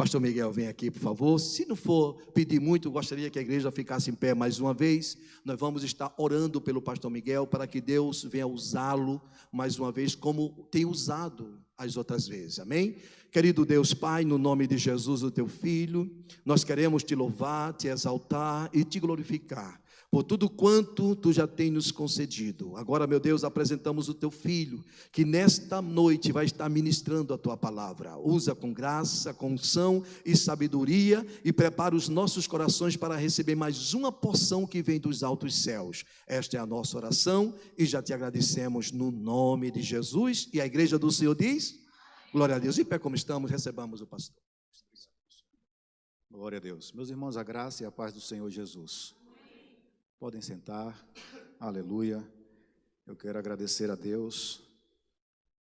Pastor Miguel, vem aqui, por favor. Se não for pedir muito, eu gostaria que a igreja ficasse em pé mais uma vez. Nós vamos estar orando pelo Pastor Miguel para que Deus venha usá-lo mais uma vez, como tem usado as outras vezes. Amém? Querido Deus Pai, no nome de Jesus, o teu Filho, nós queremos te louvar, te exaltar e te glorificar por tudo quanto tu já tens nos concedido. Agora, meu Deus, apresentamos o teu Filho, que nesta noite vai estar ministrando a tua palavra. Usa com graça, com unção e sabedoria, e prepara os nossos corações para receber mais uma porção que vem dos altos céus. Esta é a nossa oração e já te agradecemos no nome de Jesus. E a igreja do Senhor diz: glória a Deus. E pé como estamos, recebamos o pastor. Glória a Deus. Meus irmãos, a graça e a paz do Senhor Jesus. Podem sentar, aleluia. Eu quero agradecer a Deus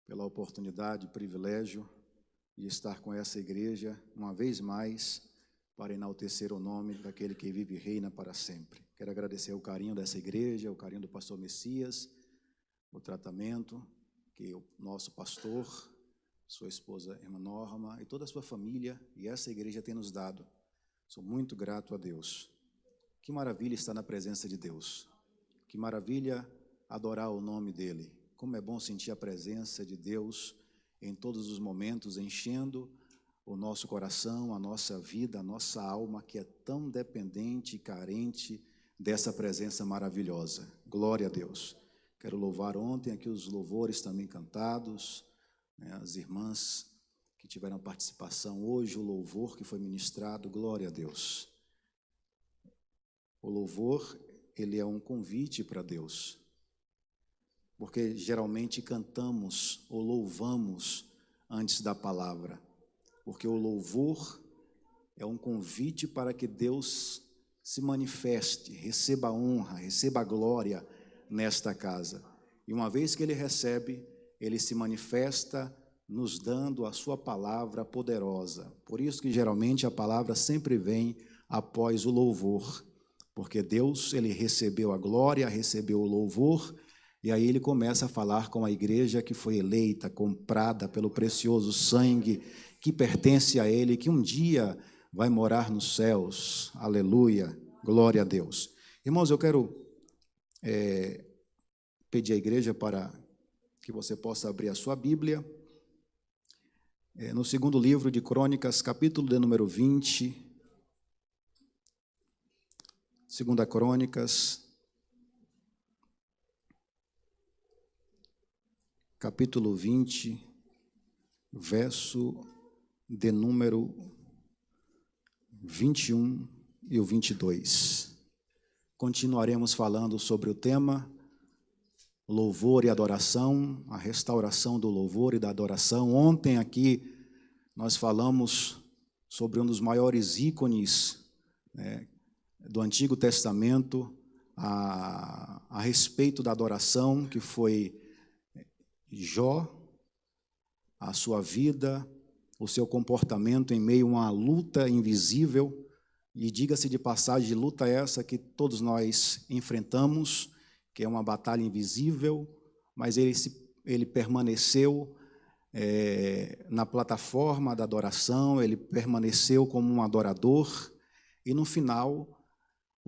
pela oportunidade e privilégio de estar com essa igreja uma vez mais para enaltecer o nome daquele que vive e reina para sempre. Quero agradecer o carinho dessa igreja, o carinho do pastor Messias, o tratamento que o nosso pastor, sua esposa irmã Norma e toda a sua família e essa igreja tem nos dado. Sou muito grato a Deus. Que maravilha estar na presença de Deus. Que maravilha adorar o nome dEle. Como é bom sentir a presença de Deus em todos os momentos, enchendo o nosso coração, a nossa vida, a nossa alma, que é tão dependente e carente dessa presença maravilhosa. Glória a Deus. Quero louvar ontem aqui os louvores também cantados, as irmãs que tiveram participação hoje, o louvor que foi ministrado. Glória a Deus. O louvor, ele é um convite para Deus, porque geralmente cantamos ou louvamos antes da palavra, porque o louvor é um convite para que Deus se manifeste, receba a honra, receba a glória nesta casa. E uma vez que Ele recebe, Ele se manifesta nos dando a sua palavra poderosa. Por isso que geralmente a palavra sempre vem após o louvor, porque Deus, Ele recebeu a glória, recebeu o louvor, e aí Ele começa a falar com a igreja que foi eleita, comprada pelo precioso sangue, que pertence a Ele, que um dia vai morar nos céus. Aleluia, glória a Deus. Irmãos, eu quero pedir à igreja para que você possa abrir a sua Bíblia, no segundo livro de Crônicas, capítulo de número 20, Segunda Crônicas, capítulo 20, verso de número 21 e o 22. Continuaremos falando sobre o tema louvor e adoração, a restauração do louvor e da adoração. Ontem aqui nós falamos sobre um dos maiores ícones, do Antigo Testamento a respeito da adoração, que foi Jó, a sua vida, o seu comportamento em meio a uma luta invisível, e diga-se de passagem, luta essa que todos nós enfrentamos, que é uma batalha invisível, mas ele permaneceu na plataforma da adoração, ele permaneceu como um adorador, e no final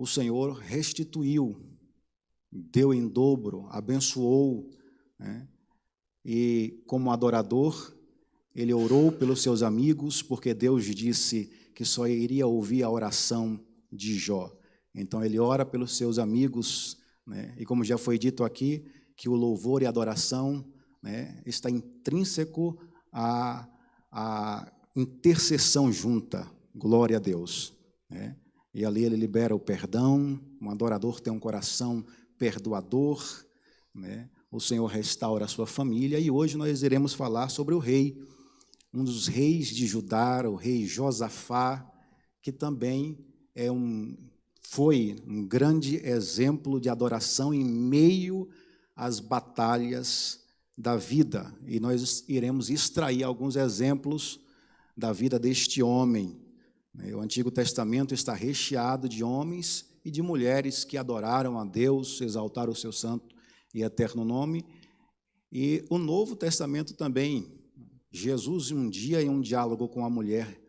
o Senhor restituiu, deu em dobro, abençoou, e como adorador, ele orou pelos seus amigos, porque Deus disse que só iria ouvir a oração de Jó. Então ele ora pelos seus amigos, e como já foi dito aqui, que o louvor e a adoração, está intrínseco à intercessão junta. Glória a Deus. E ali ele libera o perdão, um adorador tem um coração perdoador, o Senhor restaura a sua família, e hoje nós iremos falar sobre o rei, um dos reis de Judá, o rei Josafá, que também foi um grande exemplo de adoração em meio às batalhas da vida, e nós iremos extrair alguns exemplos da vida deste homem. O Antigo Testamento está recheado de homens e de mulheres que adoraram a Deus, exaltaram o seu santo e eterno nome. E o Novo Testamento também. Jesus, um dia, em um diálogo com a mulher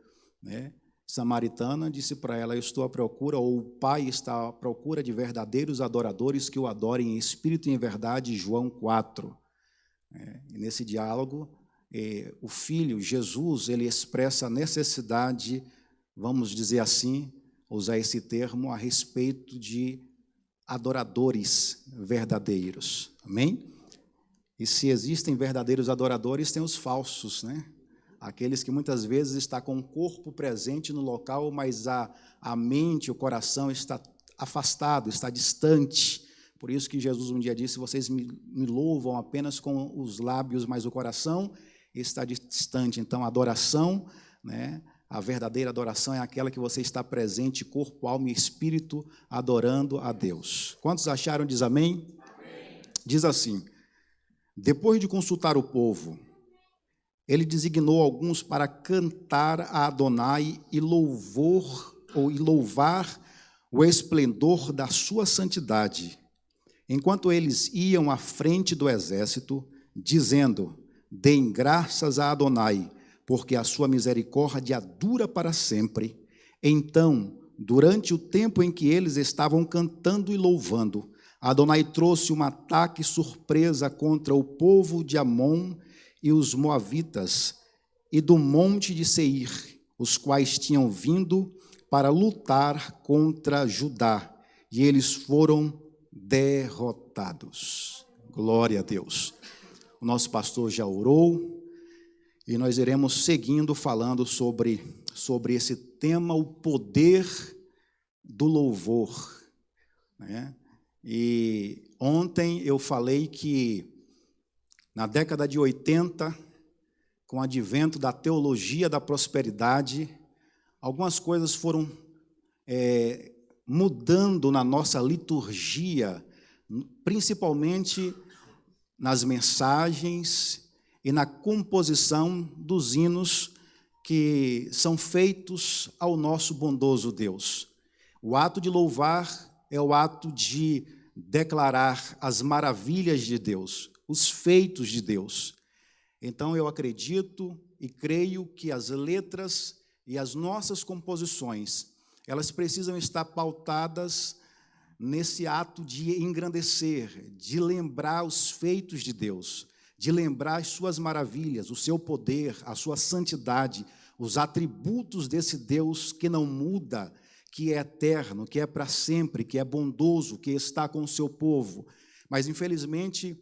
né? Samaritana disse para ela: eu estou à procura, ou o Pai está à procura de verdadeiros adoradores que o adorem em espírito e em verdade, João 4. E nesse diálogo, o Filho, Jesus, ele expressa a necessidade, vamos dizer assim, usar esse termo, a respeito de adoradores verdadeiros. Amém? E se existem verdadeiros adoradores, tem os falsos, né? Aqueles que muitas vezes estão com o corpo presente no local, mas a mente, o coração está afastado, está distante. Por isso que Jesus um dia disse: vocês me louvam apenas com os lábios, mas o coração está distante. Então, a adoração, né, a verdadeira adoração é aquela que você está presente, corpo, alma e espírito, adorando a Deus. Quantos acharam? Diz amém? Amém. Diz assim: depois de consultar o povo, ele designou alguns para cantar a Adonai e louvar o esplendor da sua santidade, enquanto eles iam à frente do exército, dizendo: deem graças a Adonai, porque a sua misericórdia dura para sempre. Então, durante o tempo em que eles estavam cantando e louvando, Adonai trouxe um ataque surpresa contra o povo de Amon e os moabitas, e do monte de Seir, os quais tinham vindo para lutar contra Judá, e eles foram derrotados. Glória a Deus. O nosso pastor já orou, e nós iremos seguindo falando sobre esse tema, o poder do louvor, né? E ontem eu falei que na década de 80, com o advento da teologia da prosperidade, algumas coisas foram mudando na nossa liturgia, principalmente nas mensagens e na composição dos hinos que são feitos ao nosso bondoso Deus. O ato de louvar é o ato de declarar as maravilhas de Deus, os feitos de Deus. Então, eu acredito e creio que as letras e as nossas composições, elas precisam estar pautadas nesse ato de engrandecer, de lembrar os feitos de Deus, de lembrar as suas maravilhas, o seu poder, a sua santidade, os atributos desse Deus que não muda, que é eterno, que é para sempre, que é bondoso, que está com o seu povo. Mas, infelizmente,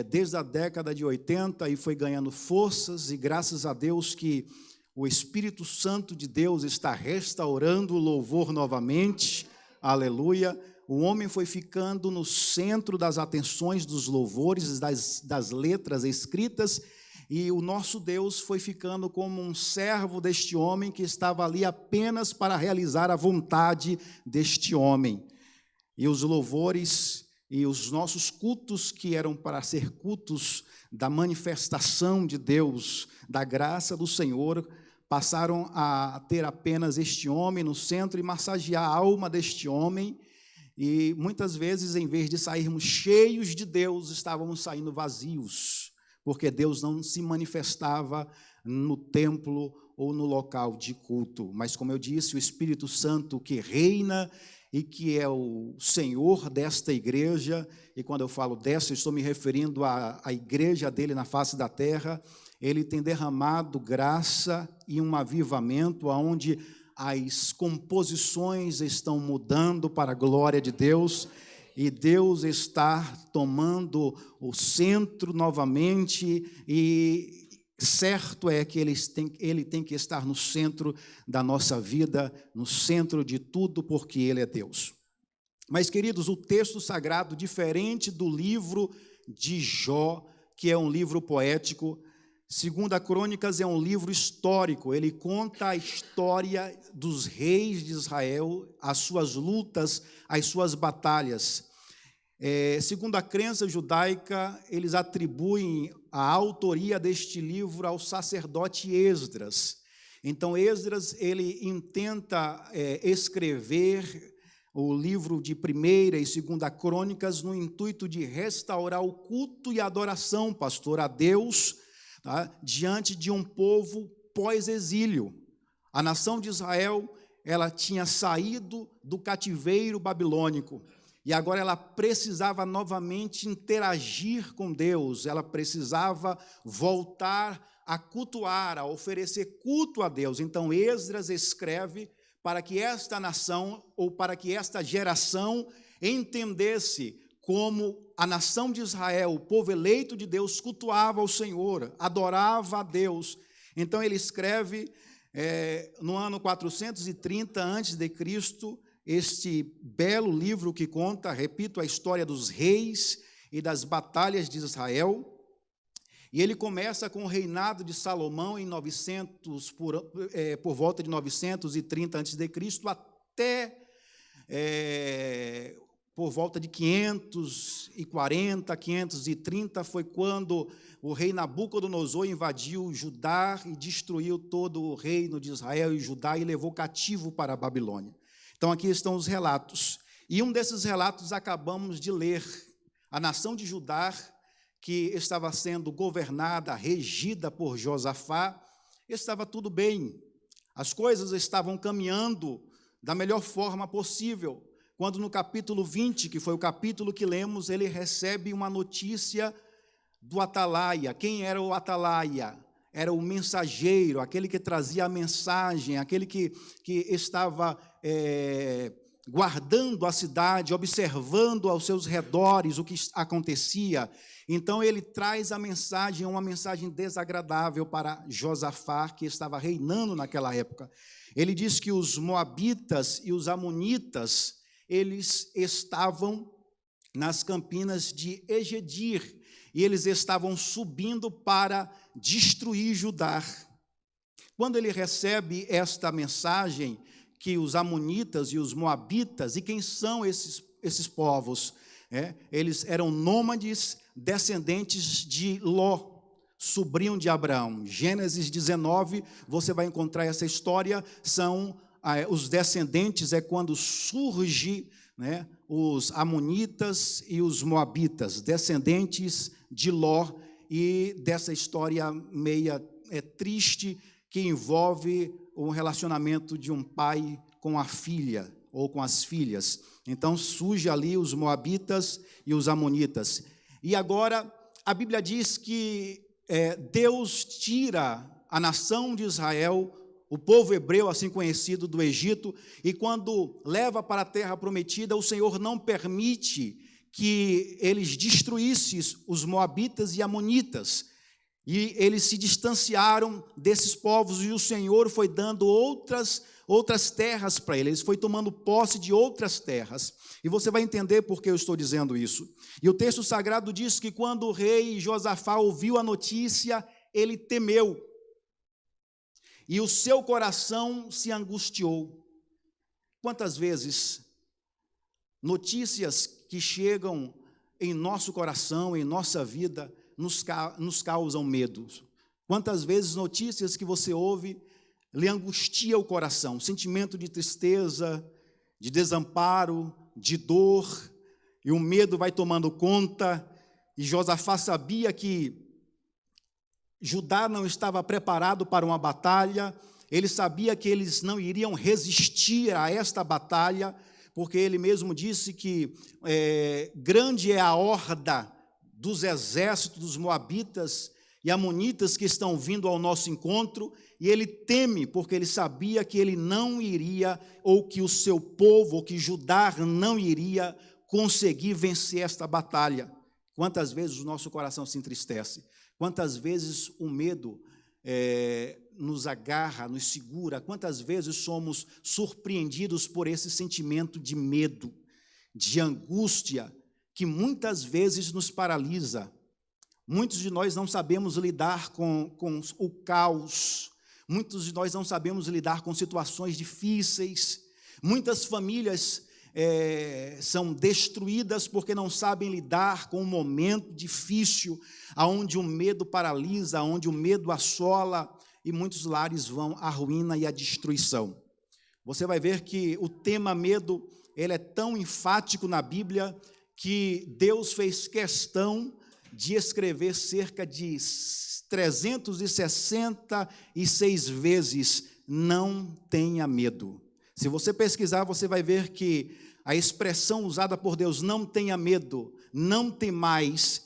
desde a década de 80, e foi ganhando forças, e graças a Deus que o Espírito Santo de Deus está restaurando o louvor novamente, aleluia. O homem foi ficando no centro das atenções dos louvores, das letras escritas, e o nosso Deus foi ficando como um servo deste homem que estava ali apenas para realizar a vontade deste homem. E os louvores e os nossos cultos, que eram para ser cultos da manifestação de Deus, da graça do Senhor, passaram a ter apenas este homem no centro e massagear a alma deste homem. E muitas vezes, em vez de sairmos cheios de Deus, estávamos saindo vazios, porque Deus não se manifestava no templo ou no local de culto. Mas, como eu disse, o Espírito Santo que reina e que é o Senhor desta igreja, e quando eu falo desta, eu estou me referindo à igreja dele na face da terra. Ele tem derramado graça e um avivamento, onde as composições estão mudando para a glória de Deus, e Deus está tomando o centro novamente, e certo é que Ele tem que estar no centro da nossa vida, no centro de tudo, porque Ele é Deus. Mas, queridos, o texto sagrado, diferente do livro de Jó, que é um livro poético, 2 Crônicas é um livro histórico. Ele conta a história dos reis de Israel, as suas lutas, as suas batalhas. Segundo a crença judaica, eles atribuem a autoria deste livro ao sacerdote Esdras. Então, Esdras, ele intenta escrever o livro de 1ª e 2ª Crônicas no intuito de restaurar o culto e a adoração, pastor, a Deus, tá, diante de um povo pós-exílio. A nação de Israel, ela tinha saído do cativeiro babilônico e agora ela precisava novamente interagir com Deus, ela precisava voltar a cultuar, a oferecer culto a Deus. Então Esdras escreve para que esta nação, ou para que esta geração entendesse como a nação de Israel, o povo eleito de Deus, cultuava o Senhor, adorava a Deus. Então ele escreve no ano 430 a.C., este belo livro que conta, repito, a história dos reis e das batalhas de Israel. E ele começa com o reinado de Salomão em por volta de 930 a.C., até por volta de 540, 530, foi quando o rei Nabucodonosor invadiu Judá e destruiu todo o reino de Israel e Judá e levou cativo para a Babilônia. Então aqui estão os relatos. E um desses relatos acabamos de ler. A nação de Judá, que estava sendo governada, regida por Josafá, estava tudo bem. As coisas estavam caminhando da melhor forma possível. Quando no capítulo 20, que foi o capítulo que lemos, ele recebe uma notícia do atalaia. Quem era o atalaia? Era o mensageiro, aquele que trazia a mensagem, aquele que estava guardando a cidade, observando aos seus redores o que acontecia. Então ele traz a mensagem, uma mensagem desagradável para Josafá, que estava reinando naquela época. Ele diz que os moabitas e os amonitas, eles estavam nas campinas de Egedir, e eles estavam subindo para destruir Judá. Quando ele recebe esta mensagem, que os amonitas e os moabitas, e quem são esses povos? Eles eram nômades, descendentes de Ló, sobrinho de Abraão. Gênesis 19, você vai encontrar essa história, são os descendentes, quando surge, os amonitas e os moabitas, descendentes de Ló, e dessa história meia triste, que envolve o relacionamento de um pai com a filha, ou com as filhas. Então surge ali os moabitas e os amonitas. E agora a Bíblia diz que Deus tira a nação de Israel, o povo hebreu, assim conhecido, do Egito, e quando leva para a terra prometida, o Senhor não permite que eles destruíssem os moabitas e amonitas, e eles se distanciaram desses povos, e o Senhor foi dando outras terras para eles, foi tomando posse de outras terras, e você vai entender por que eu estou dizendo isso. E o texto sagrado diz que quando o rei Josafá ouviu a notícia, ele temeu, e o seu coração se angustiou. Quantas vezes notícias que chegam em nosso coração, em nossa vida, nos causam medo? Quantas vezes notícias que você ouve lhe angustia o coração, sentimento de tristeza, de desamparo, de dor, e o medo vai tomando conta. E Josafá sabia que Judá não estava preparado para uma batalha, ele sabia que eles não iriam resistir a esta batalha, porque ele mesmo disse que grande é a horda dos exércitos dos moabitas e amonitas que estão vindo ao nosso encontro, e ele teme, porque ele sabia que ele não iria, ou que o seu povo, ou que Judá não iria conseguir vencer esta batalha. Quantas vezes o nosso coração se entristece? Quantas vezes o medo nos agarra, nos segura? Quantas vezes somos surpreendidos por esse sentimento de medo, de angústia, que muitas vezes nos paralisa? Muitos de nós não sabemos lidar com o caos, muitos de nós não sabemos lidar com situações difíceis, muitas famílias são destruídas porque não sabem lidar com um momento difícil, onde o medo paralisa, onde o medo assola, e muitos lares vão à ruína e à destruição. Você vai ver que o tema medo, ele é tão enfático na Bíblia, que Deus fez questão de escrever cerca de 366 vezes não tenha medo. Se você pesquisar, você vai ver que a expressão usada por Deus, não tenha medo, não temais,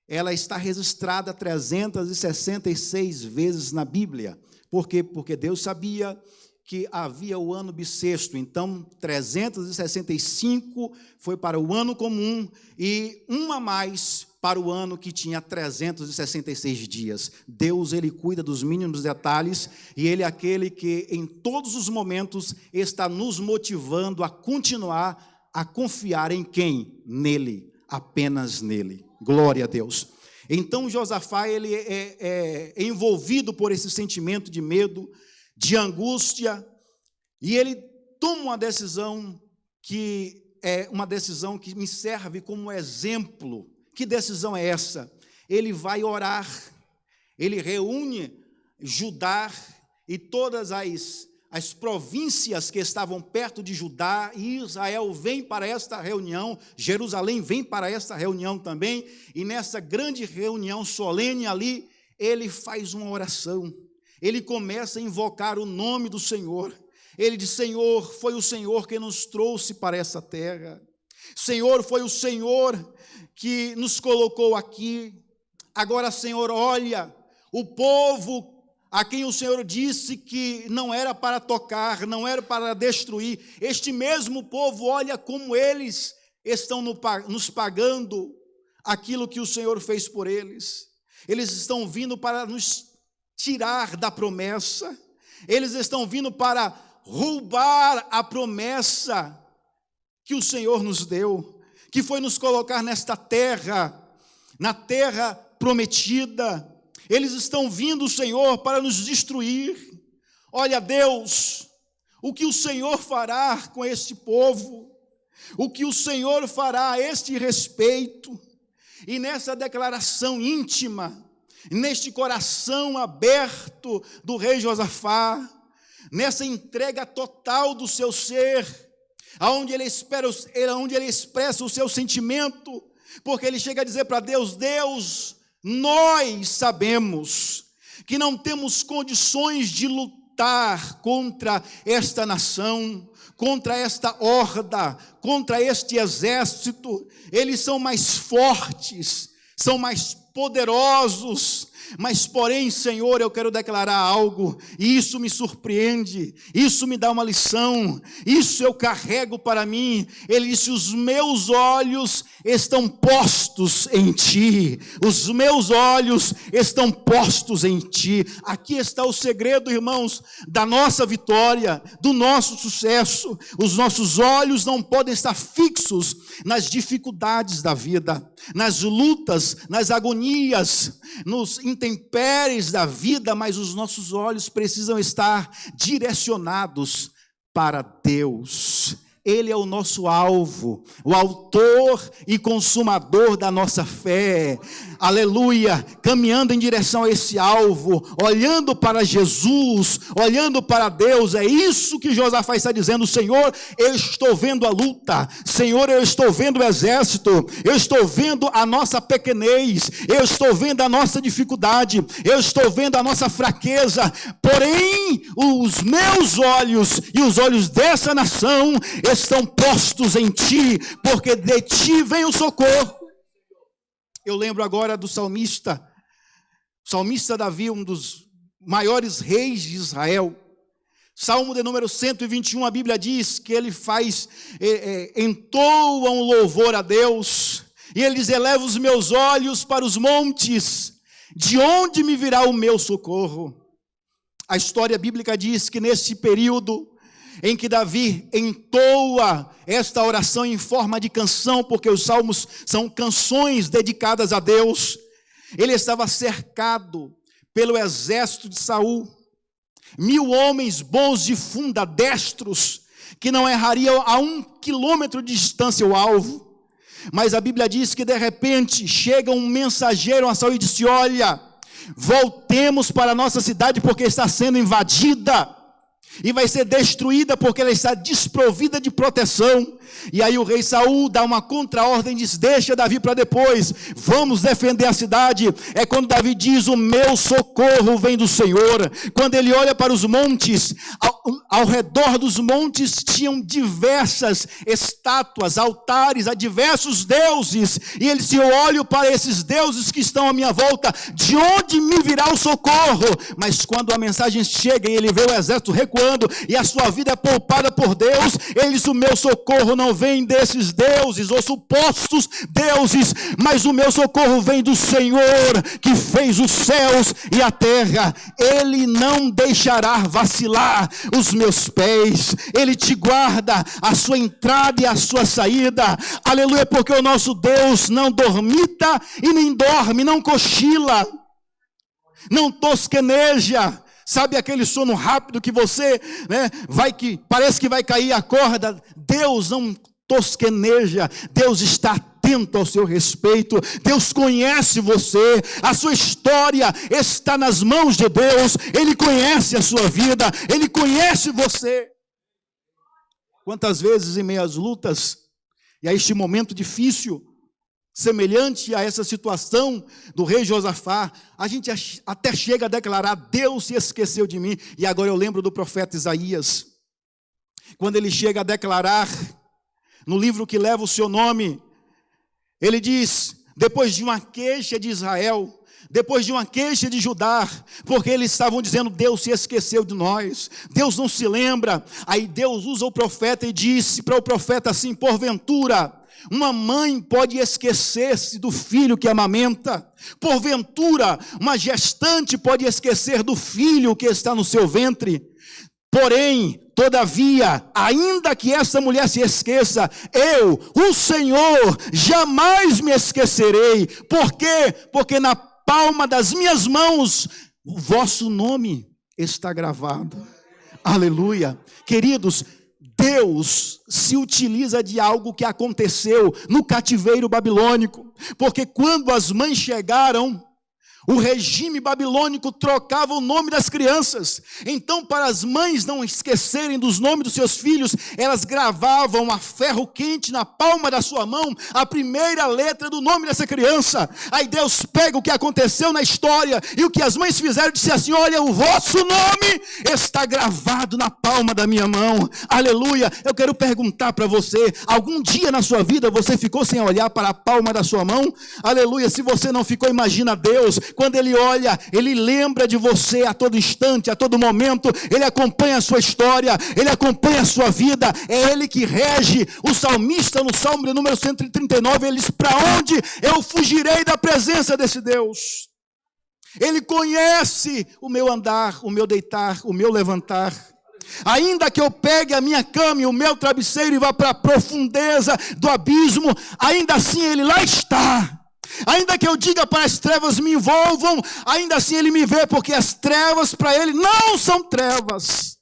ela está registrada 366 vezes na Bíblia. Por quê? Porque Deus sabia que havia o ano bissexto, então 365 foi para o ano comum e um a mais para o ano que tinha 366 dias. Deus, ele cuida dos mínimos detalhes e ele é aquele que em todos os momentos está nos motivando a continuar a confiar em quem? Nele, apenas nele. Glória a Deus. Então Josafá, ele é envolvido por esse sentimento de medo, de angústia, e ele toma uma decisão que é uma decisão que me serve como exemplo. Que decisão é essa? Ele vai orar, ele reúne Judá e todas as províncias que estavam perto de Judá, e Israel vem para esta reunião, Jerusalém vem para esta reunião também, e nessa grande reunião solene ali, ele faz uma oração. Ele começa a invocar o nome do Senhor. Ele diz: Senhor, foi o Senhor que nos trouxe para essa terra. Senhor, foi o Senhor que nos colocou aqui. Agora, Senhor, olha, o povo a quem o Senhor disse que não era para tocar, não era para destruir, este mesmo povo, olha como eles estão nos pagando aquilo que o Senhor fez por eles. Eles estão vindo para nos tirar da promessa, eles estão vindo para roubar a promessa que o Senhor nos deu, que foi nos colocar nesta terra, na terra prometida. Eles estão vindo, Senhor, para nos destruir. Olha, Deus, o que o Senhor fará com este povo, o que o Senhor fará a este respeito. E nessa declaração íntima, neste coração aberto do rei Josafá, nessa entrega total do seu ser, onde ele expressa o seu sentimento, porque ele chega a dizer para Deus: Deus, nós sabemos que não temos condições de lutar contra esta nação, contra esta horda, contra este exército. Eles são mais fortes, são mais poderosos, mas porém, Senhor, eu quero declarar algo, e isso me surpreende, isso me dá uma lição, isso eu carrego para mim. Ele disse: os meus olhos estão postos em Ti, os meus olhos estão postos em Ti. Aqui está o segredo, irmãos, da nossa vitória, do nosso sucesso. Os nossos olhos não podem estar fixos nas dificuldades da vida, nas lutas, nas agonias, nos intempéries da vida, mas os nossos olhos precisam estar direcionados para Deus. Ele é o nosso alvo, o autor e consumador da nossa fé. Aleluia, caminhando em direção a esse alvo, olhando para Jesus, olhando para Deus. É isso que Josafá está dizendo: Senhor, eu estou vendo a luta, Senhor, eu estou vendo o exército, eu estou vendo a nossa pequenez, eu estou vendo a nossa dificuldade, eu estou vendo a nossa fraqueza, porém os meus olhos e os olhos dessa nação estão postos em Ti, porque de Ti vem o socorro. Eu lembro agora do salmista Davi, um dos maiores reis de Israel. Salmo de número 121, a Bíblia diz que ele entoa um louvor a Deus, e ele diz: eleva os meus olhos para os montes, de onde me virá o meu socorro? A história bíblica diz que nesse período em que Davi entoa esta oração em forma de canção, porque os salmos são canções dedicadas a Deus, ele estava cercado pelo exército de Saul, 1000 homens bons de funda, destros, que não errariam a 1 quilômetro de distância o alvo. Mas a Bíblia diz que de repente chega um mensageiro a Saul e disse: olha, voltemos para a nossa cidade porque está sendo invadida. e vai ser destruída porque ela está desprovida de proteção. E aí o rei Saul dá uma contra-ordem, diz: deixa Davi para depois, vamos defender a cidade. É quando Davi diz: o meu socorro vem do Senhor. Quando ele olha para os montes, ao redor dos montes tinham diversas estátuas, altares a diversos deuses, e ele disse: eu olho para esses deuses que estão à minha volta, de onde me virá o socorro? Mas quando a mensagem chega e ele vê o exército recuando, e a sua vida é poupada por Deus, ele diz: o meu socorro não vem desses deuses, ou supostos deuses, mas o meu socorro vem do Senhor, que fez os céus e a terra. Ele não deixará vacilar os meus pés, Ele te guarda a sua entrada e a sua saída. Aleluia, porque o nosso Deus não dormita e nem dorme, não cochila, não tosqueneja. Sabe aquele sono rápido que você, parece que vai cair a corda? Deus não tosqueneja, Deus está atento ao seu respeito, Deus conhece você, a sua história está nas mãos de Deus, Ele conhece a sua vida, Ele conhece você. Quantas vezes em meio às lutas, e a este momento difícil, semelhante a essa situação do rei Josafá, a gente até chega a declarar: Deus se esqueceu de mim. E agora eu lembro do profeta Isaías, quando ele chega a declarar, no livro que leva o seu nome, ele diz, depois de uma queixa de Israel, depois de uma queixa de Judá, porque eles estavam dizendo: Deus se esqueceu de nós, Deus não se lembra. Aí Deus usa o profeta e disse para o profeta assim: porventura uma mãe pode esquecer-se do filho que amamenta? Porventura uma gestante pode esquecer do filho que está no seu ventre? Porém, todavia, ainda que essa mulher se esqueça, eu, o Senhor, jamais me esquecerei. Por quê? Porque na palma das minhas mãos o vosso nome está gravado. Aleluia. Queridos, Deus se utiliza de algo que aconteceu no cativeiro babilônico, porque quando as mães chegaram, o regime babilônico trocava o nome das crianças. Então, para as mães não esquecerem dos nomes dos seus filhos, elas gravavam a ferro quente na palma da sua mão a primeira letra do nome dessa criança. Aí Deus pega o que aconteceu na história e o que as mães fizeram e disse assim: olha, o vosso nome está gravado na palma da minha mão. Aleluia. Eu quero perguntar para você: algum dia na sua vida você ficou sem olhar para a palma da sua mão? Aleluia. Se você não ficou, imagina Deus. Quando Ele olha, Ele lembra de você a todo instante, a todo momento. Ele acompanha a sua história, Ele acompanha a sua vida. É Ele que rege. O salmista, no Salmo de número 139, ele diz: para onde eu fugirei da presença desse Deus? Ele conhece o meu andar, o meu deitar, o meu levantar. Ainda que eu pegue a minha cama e o meu travesseiro e vá para a profundeza do abismo, ainda assim Ele lá está. Ainda que eu diga para as trevas me envolvam, ainda assim Ele me vê, porque as trevas para Ele não são trevas.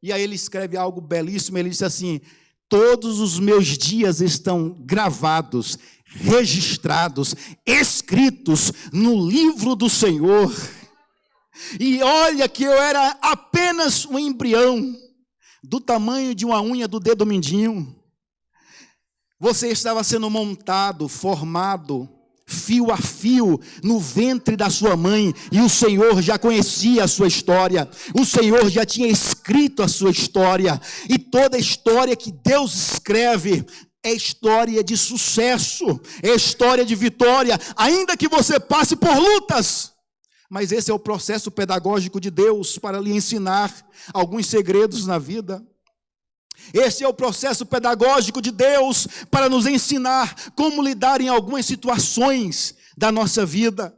E aí ele escreve algo belíssimo, ele diz assim: todos os meus dias estão gravados, registrados, escritos no livro do Senhor. E olha que eu era apenas um embrião, do tamanho de uma unha do dedo mindinho. Você estava sendo montado, formado, fio a fio, no ventre da sua mãe, e o Senhor já conhecia a sua história, o Senhor já tinha escrito a sua história, e toda a história que Deus escreve é história de sucesso, é história de vitória, ainda que você passe por lutas. Mas esse é o processo pedagógico de Deus para lhe ensinar alguns segredos na vida. Esse é o processo pedagógico de Deus para nos ensinar como lidar em algumas situações da nossa vida.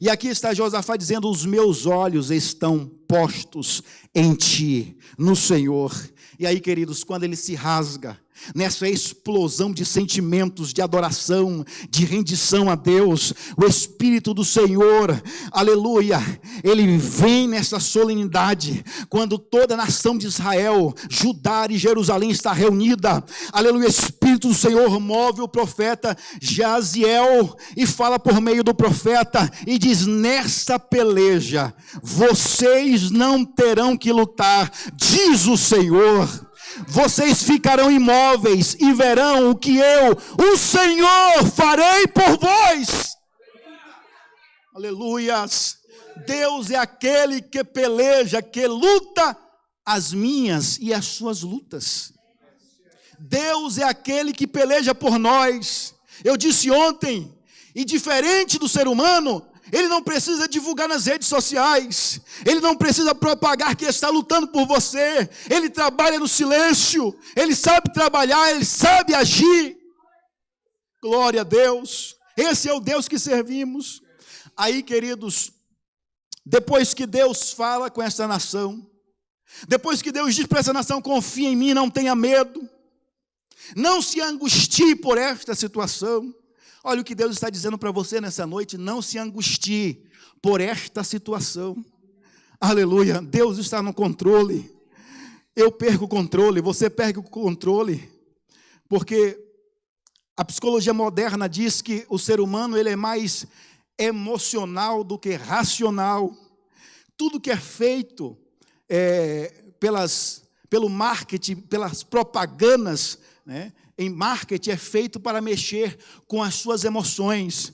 E aqui está Josafá dizendo: os meus olhos estão postos em ti, no Senhor. E aí, queridos, quando ele se rasga, nessa explosão de sentimentos, de adoração, de rendição a Deus, o Espírito do Senhor, aleluia, ele vem nessa solenidade, quando toda a nação de Israel, Judá e Jerusalém está reunida, aleluia, o Espírito do Senhor move o profeta Jaziel e fala por meio do profeta e diz: nesta peleja, vocês não terão que lutar, diz o Senhor. Vocês ficarão imóveis e verão o que eu, o Senhor, farei por vós. Aleluias. Deus é aquele que peleja, que luta as minhas e as suas lutas. Deus é aquele que peleja por nós. Eu disse ontem, e diferente do ser humano, ele não precisa divulgar nas redes sociais, ele não precisa propagar que está lutando por você, ele trabalha no silêncio, ele sabe trabalhar, ele sabe agir. Glória a Deus, esse é o Deus que servimos. Aí, queridos, depois que Deus fala com essa nação, depois que Deus diz para essa nação: confia em mim, não tenha medo, não se angustie por esta situação. Olha o que Deus está dizendo para você nessa noite: não se angustie por esta situação. Aleluia, Deus está no controle. Eu perco o controle, você perde o controle, porque a psicologia moderna diz que o ser humano ele é mais emocional do que racional. Tudo que é feito pelo marketing, pelas propagandas, né, em marketing, é feito para mexer com as suas emoções,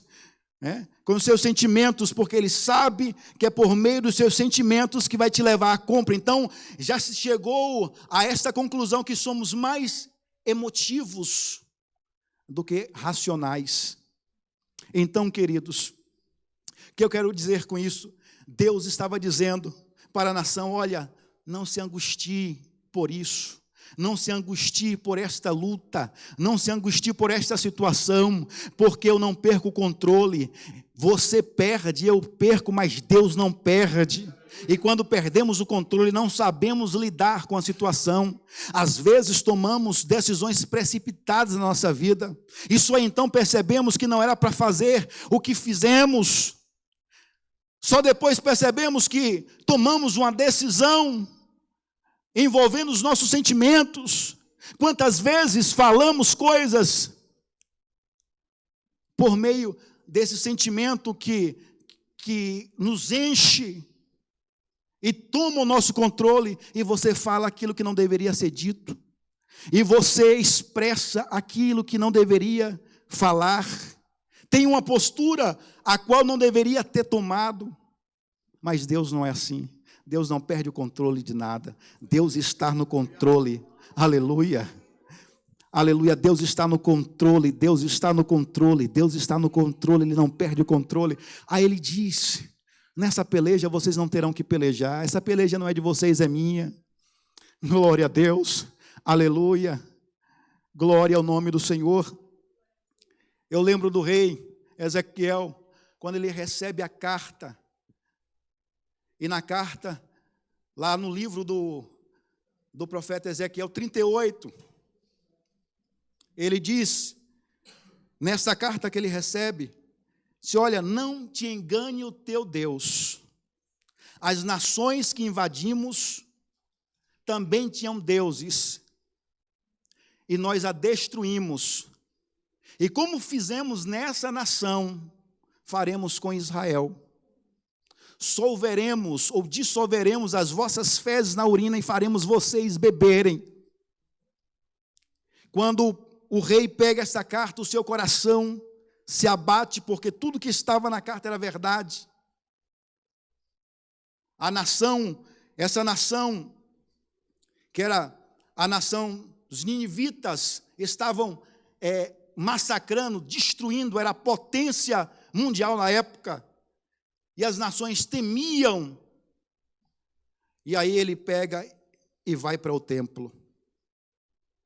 né, com os seus sentimentos, porque ele sabe que é por meio dos seus sentimentos que vai te levar à compra. Então, já se chegou a esta conclusão que somos mais emotivos do que racionais. Então, queridos, o que eu quero dizer com isso? Deus estava dizendo para a nação: olha, não se angustie por isso, não se angustie por esta luta, não se angustie por esta situação, porque eu não perco o controle. Você perde, eu perco, mas Deus não perde. E quando perdemos o controle, não sabemos lidar com a situação. Às vezes tomamos decisões precipitadas na nossa vida, e só então percebemos que não era para fazer o que fizemos. Só depois percebemos que tomamos uma decisão envolvendo os nossos sentimentos. Quantas vezes falamos coisas por meio desse sentimento que nos enche e toma o nosso controle, e você fala aquilo que não deveria ser dito, e você expressa aquilo que não deveria falar, tem uma postura a qual não deveria ter tomado. Mas Deus não é assim. Deus não perde o controle de nada. Deus está no controle. Aleluia. Aleluia. Deus está no controle. Deus está no controle. Deus está no controle. Ele não perde o controle. Aí ele diz: nessa peleja vocês não terão que pelejar. Essa peleja não é de vocês, é minha. Glória a Deus. Aleluia. Glória ao nome do Senhor. Eu lembro do rei Ezequiel, quando ele recebe a carta. E na carta, lá no livro do profeta Ezequiel 38, ele diz, nessa carta que ele recebe, se olha, não te engane o teu Deus. As nações que invadimos também tinham deuses, e nós a destruímos. E como fizemos nessa nação, faremos com Israel. Solveremos ou dissolveremos as vossas fezes na urina e faremos vocês beberem. Quando o rei pega essa carta, o seu coração se abate, porque tudo que estava na carta era verdade. A nação, essa nação, que era a nação dos ninivitas, estavam massacrando, destruindo, era a potência mundial na época. E as nações temiam. E aí ele pega e vai para o templo.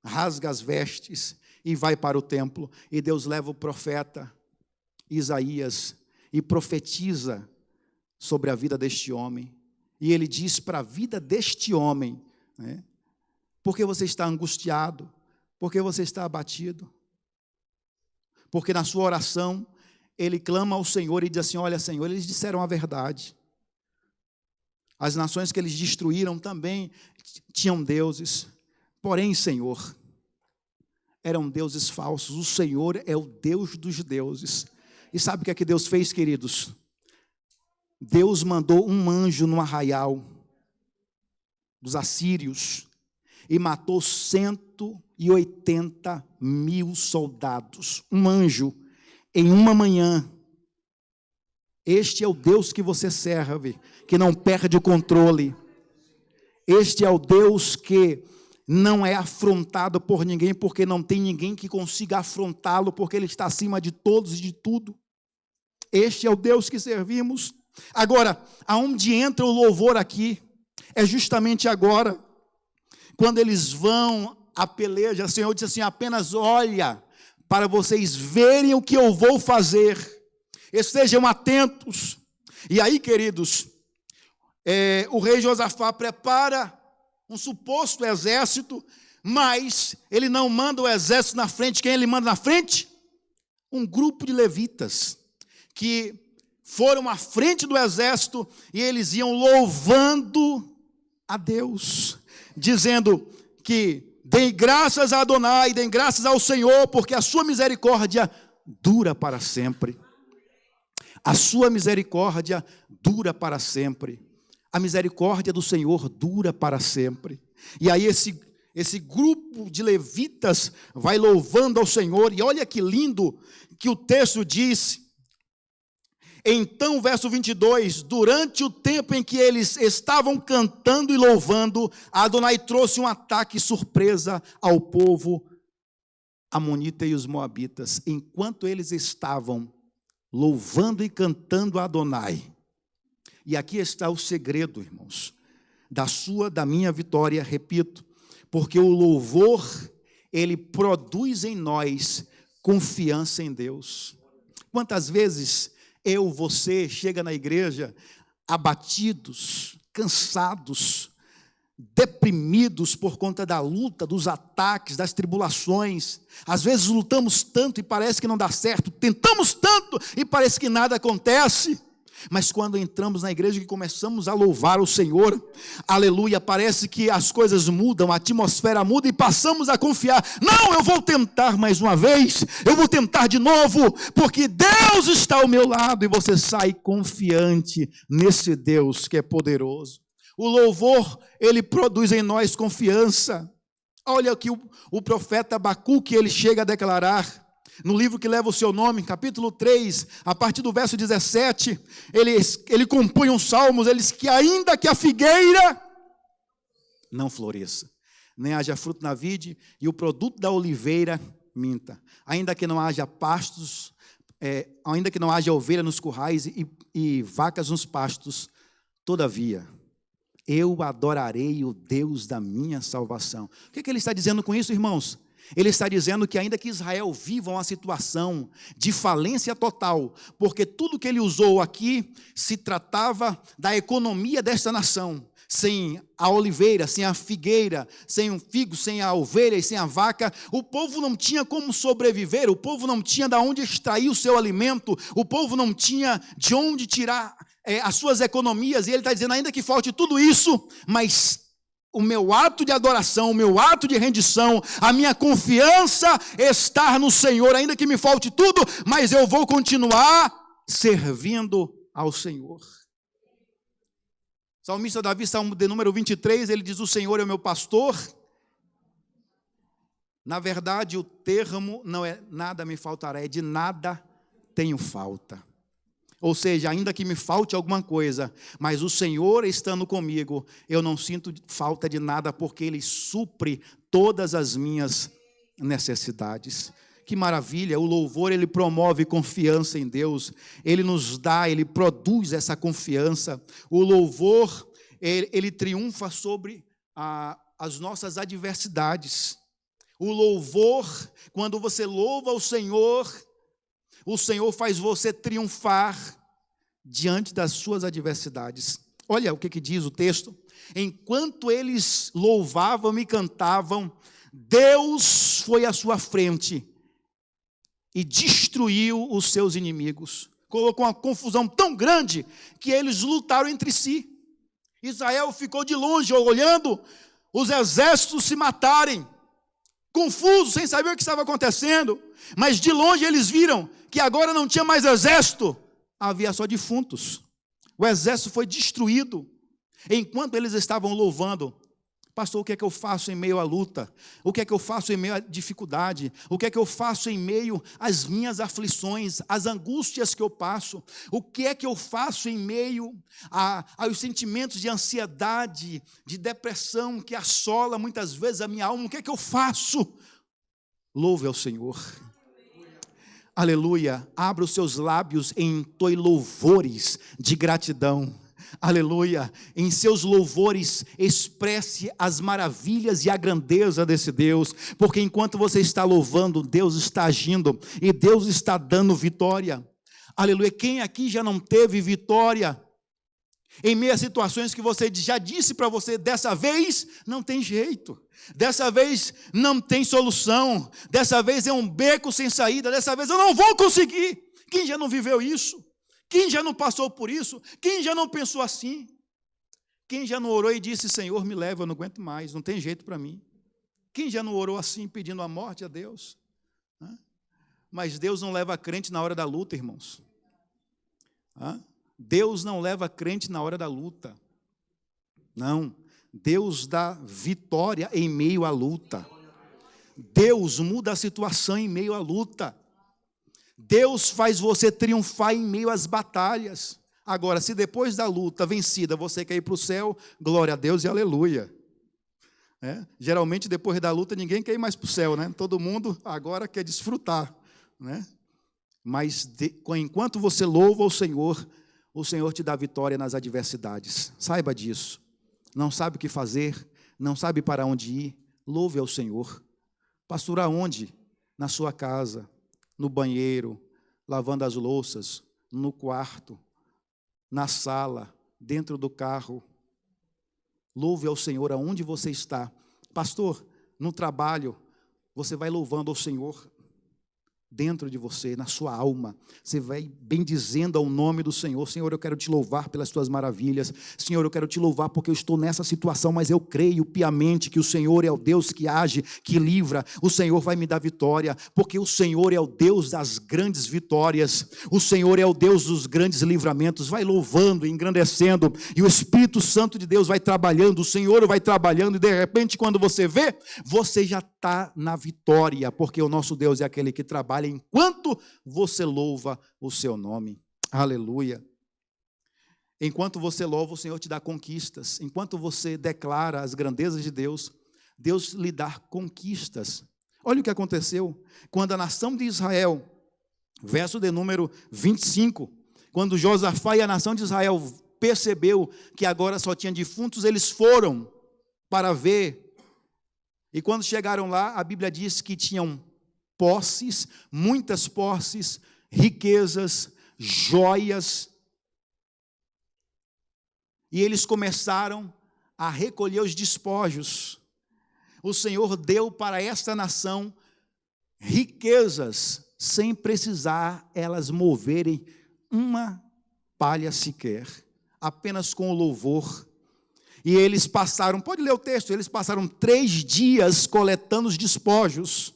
Rasga as vestes e vai para o templo. E Deus leva o profeta Isaías e profetiza sobre a vida deste homem. E ele diz para a vida deste homem, né, por que você está angustiado? Porque você está abatido. Porque na sua oração, ele clama ao Senhor e diz assim: olha, Senhor, eles disseram a verdade. As nações que eles destruíram também tinham deuses. Porém, Senhor, eram deuses falsos. O Senhor é o Deus dos deuses. E sabe o que é que Deus fez, queridos? Deus mandou um anjo no arraial dos assírios e matou 180 mil soldados. Um anjo, em uma manhã. Este é o Deus que você serve, que não perde o controle. Este é o Deus que não é afrontado por ninguém, porque não tem ninguém que consiga afrontá-lo, porque Ele está acima de todos e de tudo. Este é o Deus que servimos. Agora, aonde entra o louvor aqui, é justamente agora, quando eles vão à peleja. O Senhor disse assim: apenas olha, para vocês verem o que eu vou fazer, estejam atentos. E aí, queridos, o rei Josafá prepara um suposto exército, mas ele não manda o exército na frente. Quem ele manda na frente? Um grupo de levitas, que foram à frente do exército, e eles iam louvando a Deus, dizendo que deem graças a Adonai, deem graças ao Senhor, porque a sua misericórdia dura para sempre. A sua misericórdia dura para sempre. A misericórdia do Senhor dura para sempre. E aí esse grupo de levitas vai louvando ao Senhor. E olha que lindo que o texto diz. Então, verso 22, durante o tempo em que eles estavam cantando e louvando, Adonai trouxe um ataque surpresa ao povo amonita e os moabitas. Enquanto eles estavam louvando e cantando a Adonai. E aqui está o segredo, irmãos, da minha vitória, repito, porque o louvor, ele produz em nós confiança em Deus. Quantas vezes você chega na igreja abatidos, cansados, deprimidos por conta da luta, dos ataques, das tribulações. Às vezes lutamos tanto e parece que não dá certo, tentamos tanto e parece que nada acontece. Mas quando entramos na igreja e começamos a louvar o Senhor, aleluia, parece que as coisas mudam, a atmosfera muda e passamos a confiar. Não, eu vou tentar mais uma vez, eu vou tentar de novo, porque Deus está ao meu lado, e você sai confiante nesse Deus que é poderoso. O louvor, ele produz em nós confiança. Olha aqui o profeta Abacuque, ele chega a declarar, no livro que leva o seu nome, capítulo 3, a partir do verso 17, ele compõe uns salmos, ele diz que ainda que a figueira não floresça, nem haja fruto na vide, e o produto da oliveira minta, ainda que não haja pastos, ainda que não haja ovelha nos currais e vacas nos pastos, todavia, eu adorarei o Deus da minha salvação. O que ele está dizendo com isso, irmãos? Ele está dizendo que ainda que Israel viva uma situação de falência total, porque tudo que ele usou aqui se tratava da economia desta nação. Sem a oliveira, sem a figueira, sem um figo, sem a ovelha e sem a vaca, o povo não tinha como sobreviver, o povo não tinha de onde extrair o seu alimento, o povo não tinha de onde tirar as suas economias. E ele está dizendo, ainda que falte tudo isso, mas o meu ato de adoração, o meu ato de rendição, a minha confiança está no Senhor, ainda que me falte tudo, mas eu vou continuar servindo ao Senhor. Salmista Davi, Salmo de número 23, ele diz, o Senhor é o meu pastor. Na verdade, o termo não é nada me faltará, é de nada tenho falta. Ou seja, ainda que me falte alguma coisa, mas o Senhor estando comigo, eu não sinto falta de nada, porque Ele supre todas as minhas necessidades. Que maravilha, o louvor, ele promove confiança em Deus, ele nos dá, ele produz essa confiança. O louvor, ele triunfa sobre as nossas adversidades. O louvor, quando você louva o Senhor faz você triunfar diante das suas adversidades. Olha o que diz o texto. Enquanto eles louvavam e cantavam, Deus foi à sua frente e destruiu os seus inimigos. Colocou uma confusão tão grande que eles lutaram entre si. Israel ficou de longe olhando os exércitos se matarem, confusos, sem saber o que estava acontecendo. Mas de longe eles viram que agora não tinha mais exército, havia só defuntos. O exército foi destruído. Enquanto eles estavam louvando, pastor, o que é que eu faço em meio à luta? O que é que eu faço em meio à dificuldade? O que é que eu faço em meio às minhas aflições, às angústias que eu passo? O que é que eu faço em meio aos sentimentos de ansiedade, de depressão que assola muitas vezes a minha alma? O que é que eu faço? Louve ao Senhor. Aleluia. Abra os seus lábios e entoe louvores de gratidão. Aleluia, em seus louvores expresse as maravilhas e a grandeza desse Deus, porque enquanto você está louvando, Deus está agindo e Deus está dando vitória. Aleluia, quem aqui já não teve vitória em meio a situações que você já disse para você, dessa vez não tem jeito, dessa vez não tem solução, dessa vez é um beco sem saída, dessa vez eu não vou conseguir? Quem já não viveu isso? Quem já não passou por isso? Quem já não pensou assim? Quem já não orou e disse, Senhor, me leva, eu não aguento mais, não tem jeito para mim? Quem já não orou assim, pedindo a morte a Deus? Mas Deus não leva crente na hora da luta, irmãos. Deus não leva crente na hora da luta. Não, Deus dá vitória em meio à luta. Deus muda a situação em meio à luta. Deus faz você triunfar em meio às batalhas. Agora, se depois da luta vencida você quer ir para o céu, glória a Deus e aleluia. Geralmente depois da luta ninguém quer ir mais para o céu, né? Todo mundo agora quer desfrutar, né? Mas enquanto você louva o Senhor te dá vitória nas adversidades. Saiba disso. Não sabe o que fazer, não sabe para onde ir, louve ao Senhor. Pastor, aonde? Na sua casa, no banheiro, lavando as louças, no quarto, na sala, dentro do carro. Louve ao Senhor aonde você está. Pastor, no trabalho, você vai louvando ao Senhor dentro de você, na sua alma. Você vai bendizendo ao nome do Senhor. Senhor, eu quero te louvar pelas tuas maravilhas. Senhor, eu quero te louvar porque eu estou nessa situação, mas eu creio piamente que o Senhor é o Deus que age, que livra. O Senhor vai me dar vitória, porque o Senhor é o Deus das grandes vitórias. O Senhor é o Deus dos grandes livramentos. Vai louvando, engrandecendo, e o Espírito Santo de Deus vai trabalhando, o Senhor vai trabalhando, e de repente, quando você vê, você já está na vitória, porque o nosso Deus é aquele que trabalha enquanto você louva o seu nome. Aleluia. Enquanto você louva, o Senhor te dá conquistas. Enquanto você declara as grandezas de Deus, Deus lhe dá conquistas. Olha o que aconteceu quando a nação de Israel, verso de número 25, quando Josafá e a nação de Israel percebeu que agora só tinha defuntos, eles foram para ver. E quando chegaram lá, a Bíblia diz que tinham posses, muitas posses, riquezas, joias. E eles começaram a recolher os despojos. O Senhor deu para esta nação riquezas, sem precisar elas moverem uma palha sequer, apenas com o louvor. E eles passaram, pode ler o texto, eles passaram 3 dias coletando os despojos.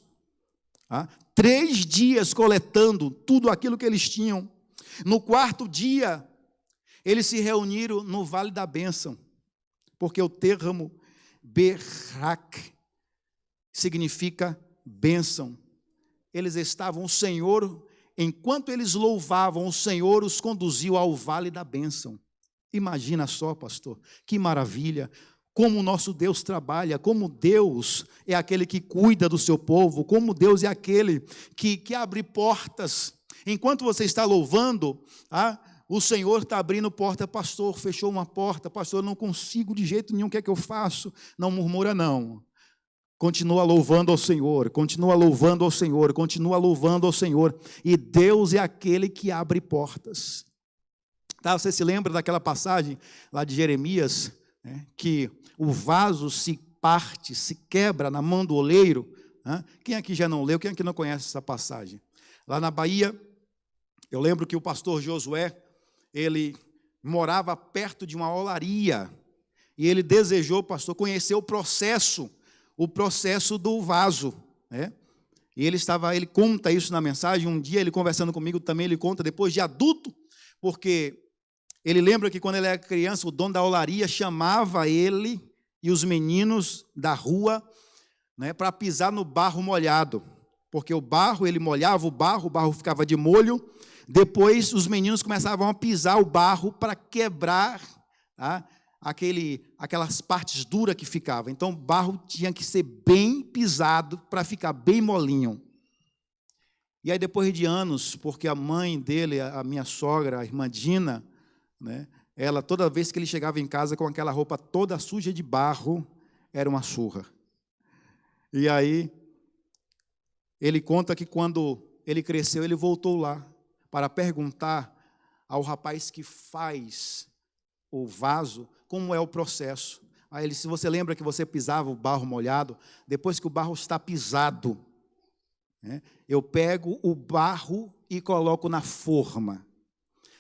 3 dias coletando tudo aquilo que eles tinham. No 4º dia, eles se reuniram no Vale da Bênção, porque o termo Berrak significa bênção. Eles estavam, o Senhor, enquanto eles louvavam, o Senhor os conduziu ao Vale da Bênção. Imagina só, pastor, que maravilha. Como o nosso Deus trabalha, como Deus é aquele que cuida do seu povo, como Deus é aquele que abre portas. Enquanto você está louvando, o Senhor está abrindo porta. Pastor, fechou uma porta, pastor, eu não consigo de jeito nenhum, o que é que eu faço? Não murmura não, continua louvando ao Senhor, continua louvando ao Senhor, continua louvando ao Senhor, e Deus é aquele que abre portas. Você se lembra daquela passagem lá de Jeremias, que o vaso se parte, se quebra na mão do oleiro. Quem aqui já não leu? Quem aqui não conhece essa passagem? Lá na Bahia, eu lembro que o pastor Josué, ele morava perto de uma olaria, e ele desejou, pastor, conhecer o processo do vaso, né? E ele conta isso na mensagem. Um dia ele conversando comigo também, ele conta depois de adulto, porque ele lembra que quando ele era criança, o dono da olaria chamava ele e os meninos da rua, né, para pisar no barro molhado, porque o barro, ele molhava o barro ficava de molho. Depois os meninos começavam a pisar o barro para quebrar, tá, aquelas partes duras que ficavam. Então o barro tinha que ser bem pisado para ficar bem molinho. E aí depois de anos, porque a mãe dele, a minha sogra, a irmã Dina, né, ela, toda vez que ele chegava em casa com aquela roupa toda suja de barro, era uma surra. E aí, ele conta que quando ele cresceu, ele voltou lá para perguntar ao rapaz que faz o vaso como é o processo. Aí ele disse: você lembra que você pisava o barro molhado? Depois que o barro está pisado, né, eu pego o barro e coloco na forma.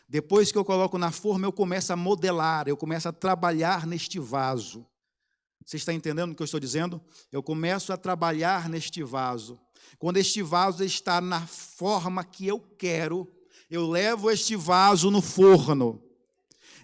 Depois que eu coloco na forma, eu começo a modelar, eu começo a trabalhar neste vaso. Você está entendendo o que eu estou dizendo? Eu começo a trabalhar neste vaso. Quando este vaso está na forma que eu quero, eu levo este vaso no forno.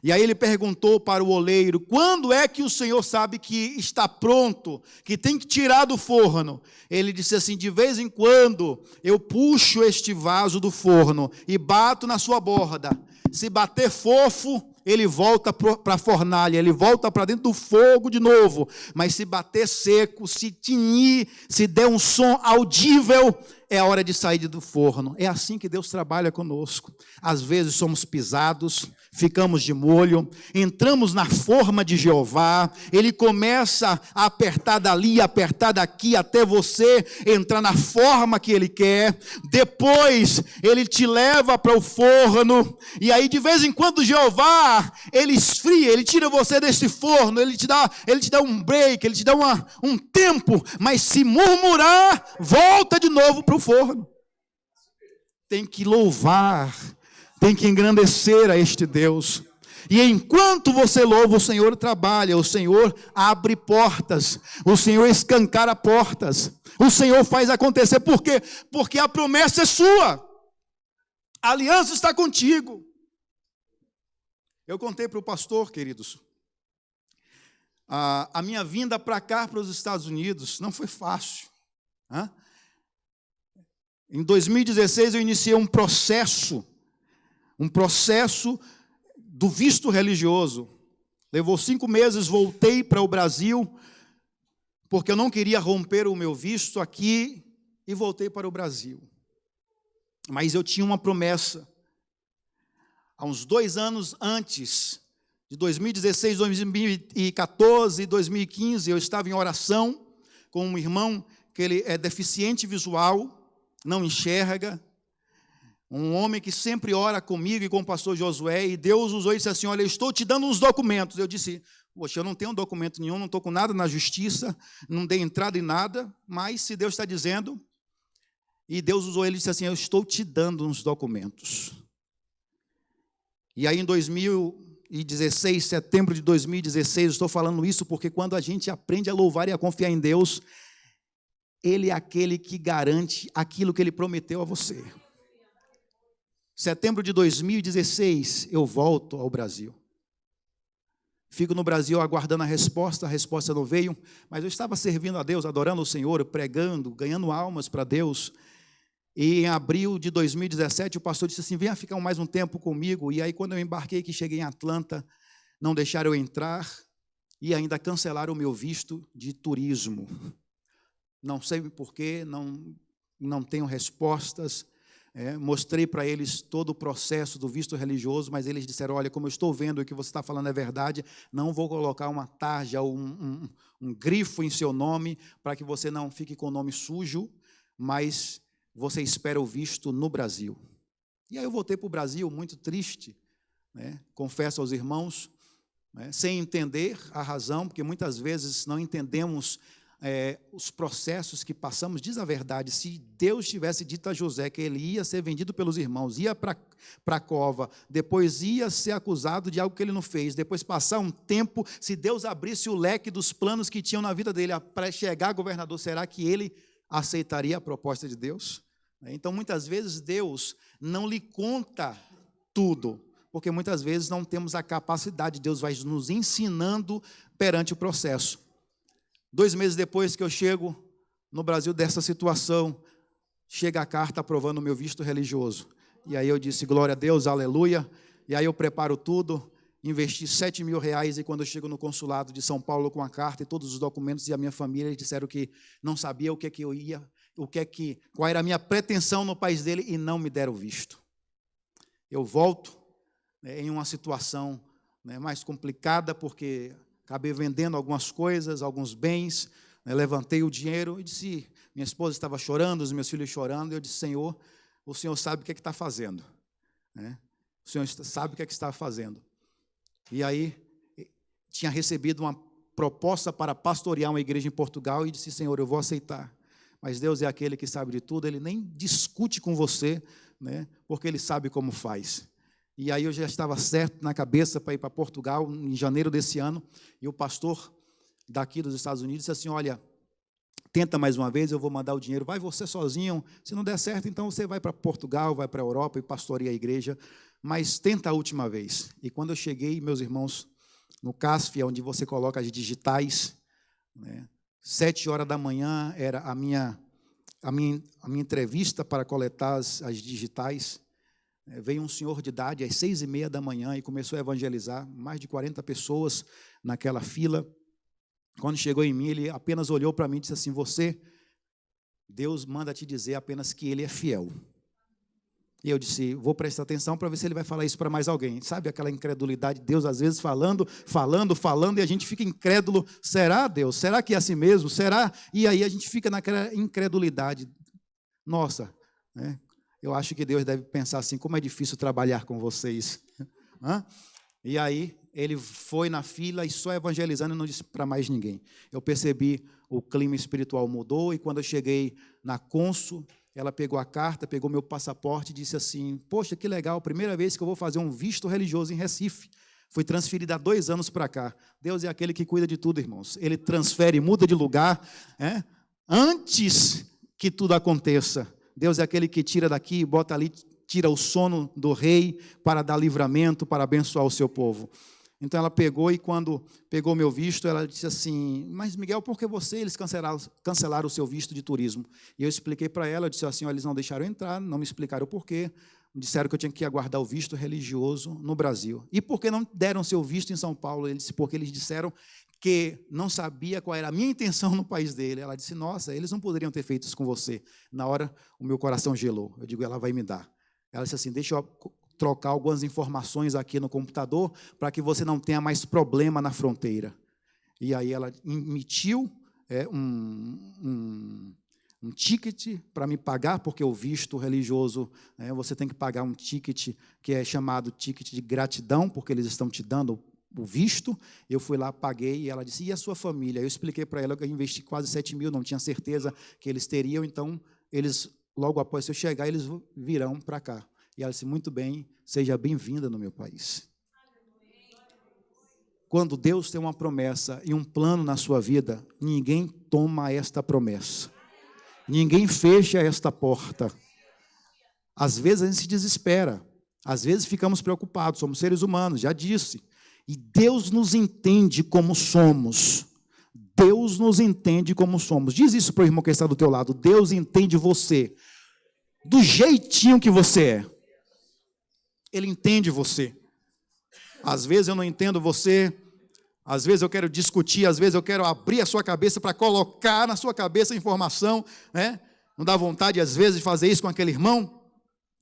E aí ele perguntou para o oleiro: quando é que o senhor sabe que está pronto, que tem que tirar do forno? Ele disse assim: de vez em quando eu puxo este vaso do forno e bato na sua borda. Se bater fofo, ele volta para a fornalha, ele volta para dentro do fogo de novo. Mas se bater seco, se tinir, se der um som audível, é a hora de sair do forno. É assim que Deus trabalha conosco. Às vezes somos pisados, ficamos de molho, entramos na forma de Jeová, ele começa a apertar dali, apertar daqui, até você entrar na forma que ele quer. Depois ele te leva para o forno, e aí de vez em quando Jeová, ele esfria, ele tira você desse forno, ele te dá um break, ele te dá um tempo, mas se murmurar, volta de novo para o forno. Tem que louvar, tem que engrandecer a este Deus. E enquanto você louva, o Senhor trabalha, o Senhor abre portas, o Senhor escancara portas, o Senhor faz acontecer. Por quê? Porque a promessa é sua, a aliança está contigo. Eu contei para o pastor, queridos, a minha vinda para cá, para os Estados Unidos, não foi fácil. Em 2016 eu iniciei um processo do visto religioso. Levou 5 meses, voltei para o Brasil, porque eu não queria romper o meu visto aqui, e voltei para o Brasil. Mas eu tinha uma promessa. Há uns 2 anos antes, de 2016, 2014 e 2015, eu estava em oração com um irmão que ele é deficiente visual, não enxerga, um homem que sempre ora comigo e com o pastor Josué, e Deus usou e disse assim: olha, eu estou te dando uns documentos. Eu disse: poxa, eu não tenho documento nenhum, não estou com nada na justiça, não dei entrada em nada, mas se Deus está dizendo, e Deus usou ele e disse assim: eu estou te dando uns documentos. E aí em 2016, setembro de 2016, eu estou falando isso porque quando a gente aprende a louvar e a confiar em Deus, Ele é aquele que garante aquilo que Ele prometeu a você. Setembro de 2016, eu volto ao Brasil. Fico no Brasil aguardando a resposta não veio, mas eu estava servindo a Deus, adorando o Senhor, pregando, ganhando almas para Deus. E em abril de 2017, o pastor disse assim: venha ficar mais um tempo comigo. E aí, quando eu embarquei, que cheguei em Atlanta, não deixaram eu entrar e ainda cancelaram o meu visto de turismo. Não sei porquê, não tenho respostas. Mostrei para eles todo o processo do visto religioso, mas eles disseram: olha, como eu estou vendo o que você está falando é verdade, não vou colocar uma tarja ou um grifo em seu nome, para que você não fique com o nome sujo, mas você espera o visto no Brasil. E aí eu voltei para o Brasil muito triste, né? Confesso aos irmãos, né, sem entender a razão, porque muitas vezes não entendemos os processos que passamos. Diz a verdade, se Deus tivesse dito a José que ele ia ser vendido pelos irmãos, ia para a cova, depois ia ser acusado de algo que ele não fez, depois passar um tempo, se Deus abrisse o leque dos planos que tinham na vida dele para chegar a governador, será que ele aceitaria a proposta de Deus? Então, muitas vezes, Deus não lhe conta tudo, porque muitas vezes não temos a capacidade, Deus vai nos ensinando perante o processo. 2 meses depois que eu chego no Brasil dessa situação, chega a carta aprovando o meu visto religioso. E aí eu disse, glória a Deus, aleluia. E aí eu preparo tudo, investi R$7.000, e quando eu chego no consulado de São Paulo com a carta e todos os documentos, e a minha família, eles disseram que não sabia qual era a minha pretensão no país dele, e não me deram visto. Eu volto, né, em uma situação, né, mais complicada, porque acabei vendendo algumas coisas, alguns bens, né, levantei o dinheiro e disse, minha esposa estava chorando, os meus filhos chorando, e eu disse, Senhor, o Senhor sabe o que está fazendo, né? O Senhor sabe o que está fazendo. E aí, tinha recebido uma proposta para pastorear uma igreja em Portugal, e disse, Senhor, eu vou aceitar, mas Deus é aquele que sabe de tudo, Ele nem discute com você, né, porque Ele sabe como faz. E aí eu já estava certo na cabeça para ir para Portugal, em janeiro desse ano, e o pastor daqui dos Estados Unidos disse assim, olha, tenta mais uma vez, eu vou mandar o dinheiro, vai você sozinho, se não der certo, então você vai para Portugal, vai para a Europa e pastoreia a igreja, mas tenta a última vez. E quando eu cheguei, meus irmãos, no CASF, onde você coloca as digitais, né, 7 horas da manhã era a minha entrevista para coletar as digitais. Veio um senhor de idade às 6h30 da manhã e começou a evangelizar, mais de 40 pessoas naquela fila. Quando chegou em mim, ele apenas olhou para mim e disse assim, Deus manda te dizer apenas que Ele é fiel. E eu disse, vou prestar atenção para ver se ele vai falar isso para mais alguém. Sabe aquela incredulidade, Deus às vezes falando, e a gente fica incrédulo. Será, Deus? Será que é assim mesmo? Será? E aí a gente fica naquela incredulidade. Nossa, né? Eu acho que Deus deve pensar assim, como é difícil trabalhar com vocês. E aí, ele foi na fila e só evangelizando e não disse para mais ninguém. Eu percebi, o clima espiritual mudou, e quando eu cheguei na cônsul, ela pegou a carta, pegou meu passaporte e disse assim, poxa, que legal, primeira vez que eu vou fazer um visto religioso em Recife. Fui transferida há 2 anos para cá. Deus é aquele que cuida de tudo, irmãos. Ele transfere, muda de lugar, antes que tudo aconteça. Deus é aquele que tira daqui e bota ali, tira o sono do rei para dar livramento, para abençoar o seu povo. Então ela pegou, e quando pegou meu visto, ela disse assim, mas Miguel, por que eles cancelaram o seu visto de turismo? E eu expliquei para ela, eu disse assim, eles não deixaram eu entrar, não me explicaram o porquê, disseram que eu tinha que aguardar o visto religioso no Brasil. E por que não deram seu visto em São Paulo? Ele disse, porque eles disseram que não sabia qual era a minha intenção no país dele. Ela disse, nossa, eles não poderiam ter feito isso com você. Na hora, o meu coração gelou. Eu digo, ela vai me dar. Ela disse assim, deixa eu trocar algumas informações aqui no computador para que você não tenha mais problema na fronteira. E aí ela emitiu um ticket para me pagar, porque o visto religioso, você tem que pagar um ticket que é chamado ticket de gratidão, porque eles estão te dando o visto. Eu fui lá, paguei, e ela disse, e a sua família? Eu expliquei para ela que eu investi quase 7 mil, não tinha certeza que eles teriam, então, eles, logo após eu chegar, eles virão para cá. E ela disse, muito bem, seja bem-vinda no meu país. Quando Deus tem uma promessa e um plano na sua vida, ninguém toma esta promessa. Ninguém fecha esta porta. Às vezes a gente se desespera, às vezes ficamos preocupados, somos seres humanos, já disse. E Deus nos entende como somos. Deus nos entende como somos. Diz isso para o irmão que está do teu lado. Deus entende você do jeitinho que você é. Ele entende você. Às vezes eu não entendo você, às vezes eu quero discutir, às vezes eu quero abrir a sua cabeça para colocar na sua cabeça a informação, né? Não dá vontade, às vezes, de fazer isso com aquele irmão?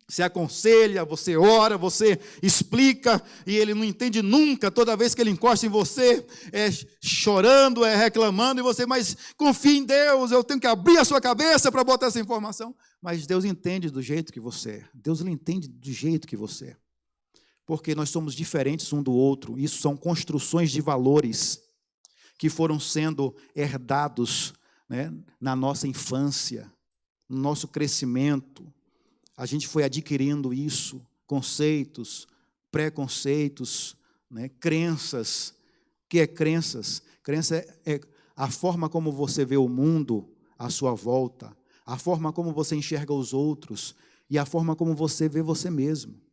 Você aconselha, você ora, você explica, e ele não entende nunca. Toda vez que ele encosta em você, é chorando, é reclamando, e você, mas confia em Deus, eu tenho que abrir a sua cabeça para botar essa informação. Mas Deus entende do jeito que você é. Deus lhe entende do jeito que você é. porque nós somos diferentes um do outro. Isso são construções de valores que foram sendo herdados, né, na nossa infância, no nosso crescimento. A gente foi adquirindo isso, conceitos, preconceitos, né, crenças. O que é crenças? Crença é a forma como você vê o mundo à sua volta, a forma como você enxerga os outros e a forma como você vê você mesmo.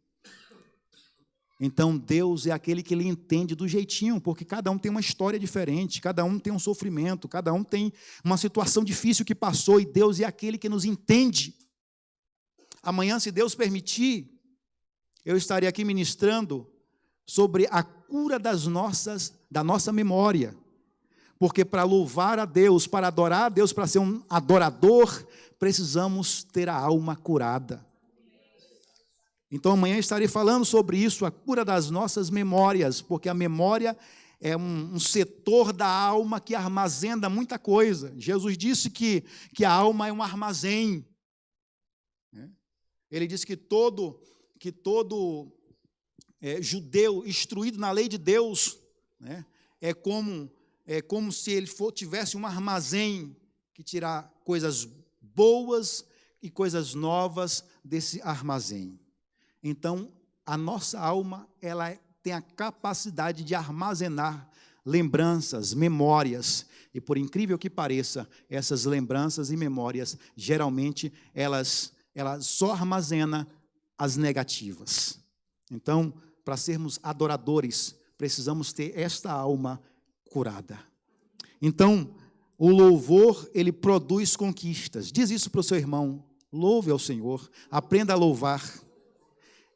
Então, Deus é aquele que Ele entende do jeitinho, porque cada um tem uma história diferente, cada um tem um sofrimento, cada um tem uma situação difícil que passou, e Deus é aquele que nos entende. Amanhã, se Deus permitir, eu estarei aqui ministrando sobre a cura da nossa memória, porque para louvar a Deus, para adorar a Deus, para ser um adorador, precisamos ter a alma curada. Então amanhã estarei falando sobre isso, a cura das nossas memórias, porque a memória é um setor da alma que armazena muita coisa. Jesus disse que a alma é um armazém. Ele disse que todo judeu instruído na lei de Deus, né, é como se ele tivesse um armazém que tirar coisas boas e coisas novas desse armazém. Então, a nossa alma, ela tem a capacidade de armazenar lembranças, memórias, e por incrível que pareça, essas lembranças e memórias, geralmente, ela só armazena as negativas. Então, para sermos adoradores, precisamos ter esta alma curada. Então, o louvor, ele produz conquistas. Diz isso para o seu irmão: louve ao Senhor, aprenda a louvar,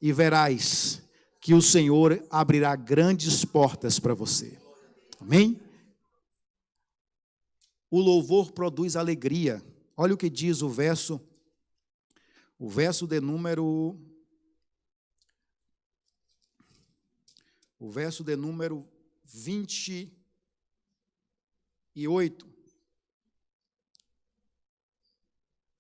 e verás que o Senhor abrirá grandes portas para você. Amém? O louvor produz alegria. Olha o que diz o verso de número 28.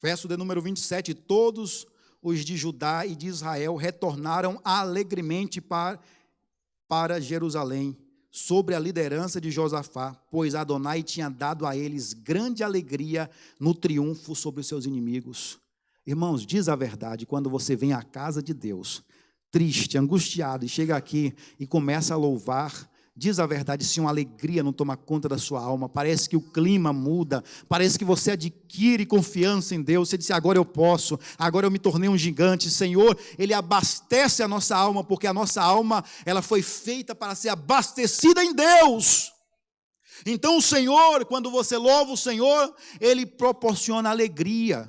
Verso de número 27, todos os de Judá e de Israel retornaram alegremente para Jerusalém, sobre a liderança de Josafá, pois Adonai tinha dado a eles grande alegria no triunfo sobre os seus inimigos. Irmãos, diz a verdade, quando você vem à casa de Deus, triste, angustiado, e chega aqui e começa a louvar, diz a verdade, se uma alegria não toma conta da sua alma, parece que o clima muda, parece que você adquire confiança em Deus, você diz: agora eu posso, agora eu me tornei um gigante. Senhor, Ele abastece a nossa alma, porque a nossa alma, ela foi feita para ser abastecida em Deus. Então o Senhor, quando você louva o Senhor, Ele proporciona alegria.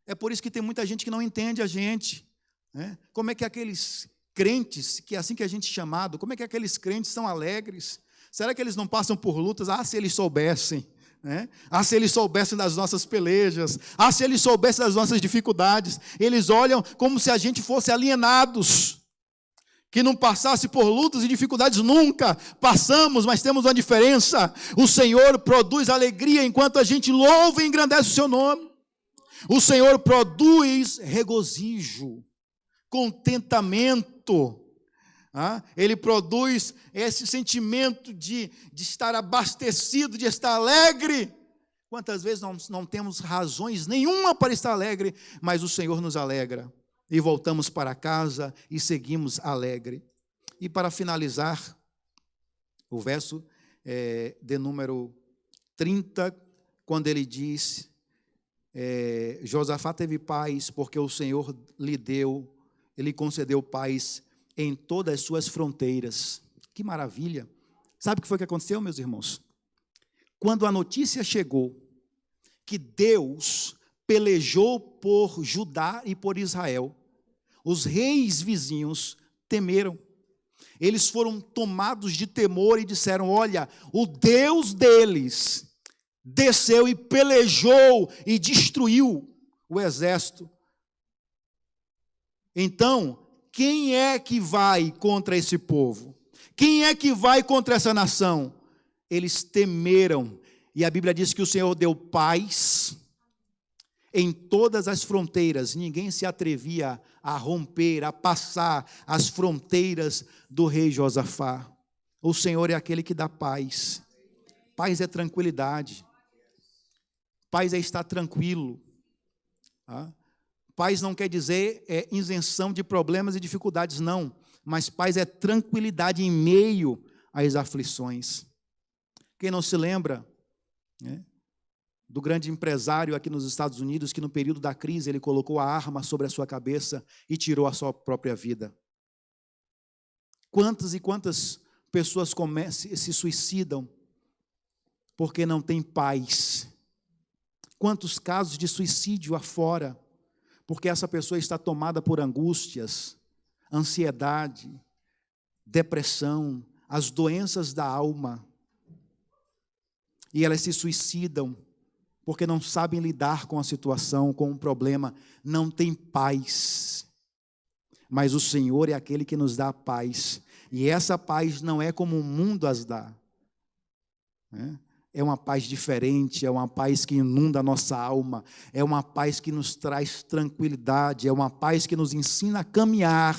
É por isso que tem muita gente que não entende a gente, né? Como é que aqueles crentes, que é assim que a gente é chamado, como é que aqueles crentes são alegres? Será que eles não passam por lutas? Se eles soubessem, né? Se eles soubessem das nossas pelejas, se eles soubessem das nossas dificuldades. Eles olham como se a gente fosse alienados, que não passasse por lutas e dificuldades. Nunca passamos, mas temos uma diferença: o Senhor produz alegria enquanto a gente louva e engrandece o seu nome. O Senhor produz regozijo, contentamento. Ele produz esse sentimento de estar abastecido, de estar alegre. Quantas vezes nós não temos razões nenhuma para estar alegre, mas o Senhor nos alegra, e voltamos para casa e seguimos alegre. E para finalizar, o verso de número 30, quando ele diz: Josafá teve paz, porque o Senhor Ele concedeu paz em todas as suas fronteiras. Que maravilha! Sabe o que foi que aconteceu, meus irmãos? Quando a notícia chegou que Deus pelejou por Judá e por Israel, os reis vizinhos temeram. Eles foram tomados de temor e disseram: olha, o Deus deles desceu e pelejou e destruiu o exército. Então, quem é que vai contra esse povo? Quem é que vai contra essa nação? Eles temeram, e a Bíblia diz que o Senhor deu paz, em todas as fronteiras. Ninguém se atrevia a romper, a passar as fronteiras do rei Josafá. O Senhor é aquele que dá paz. Paz é tranquilidade. Paz é estar tranquilo. Paz não quer dizer isenção de problemas e dificuldades, não. Mas paz é tranquilidade em meio às aflições. Quem não se lembra, né, do grande empresário aqui nos Estados Unidos, que no período da crise ele colocou a arma sobre a sua cabeça e tirou a sua própria vida? Quantas e quantas pessoas se suicidam porque não tem paz? Quantos casos de suicídio afora, porque essa pessoa está tomada por angústias, ansiedade, depressão, as doenças da alma, e elas se suicidam porque não sabem lidar com a situação, com o problema, não tem paz. Mas o Senhor é aquele que nos dá a paz, e essa paz não é como o mundo as dá, né? É uma paz diferente, é uma paz que inunda a nossa alma, é uma paz que nos traz tranquilidade, é uma paz que nos ensina a caminhar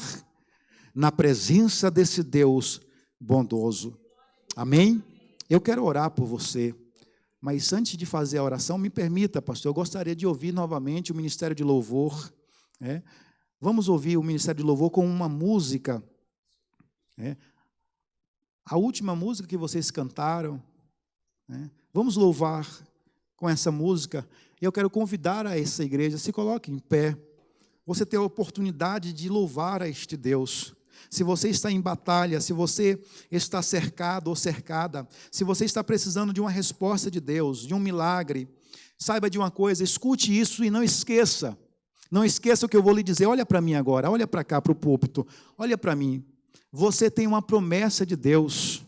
na presença desse Deus bondoso. Amém? Eu quero orar por você, mas antes de fazer a oração, me permita, pastor, eu gostaria de ouvir novamente o Ministério de Louvor. Vamos ouvir o Ministério de Louvor com uma música. A última música que vocês cantaram, vamos louvar com essa música. Eu quero convidar a essa igreja, se coloque em pé. Você tem a oportunidade de louvar a este Deus. Se você está em batalha, se você está cercado ou cercada, se você está precisando de uma resposta de Deus, de um milagre, saiba de uma coisa, escute isso e não esqueça. Não esqueça o que eu vou lhe dizer. Olha para mim agora, olha para cá, para o púlpito. Olha para mim. Você tem uma promessa de Deus.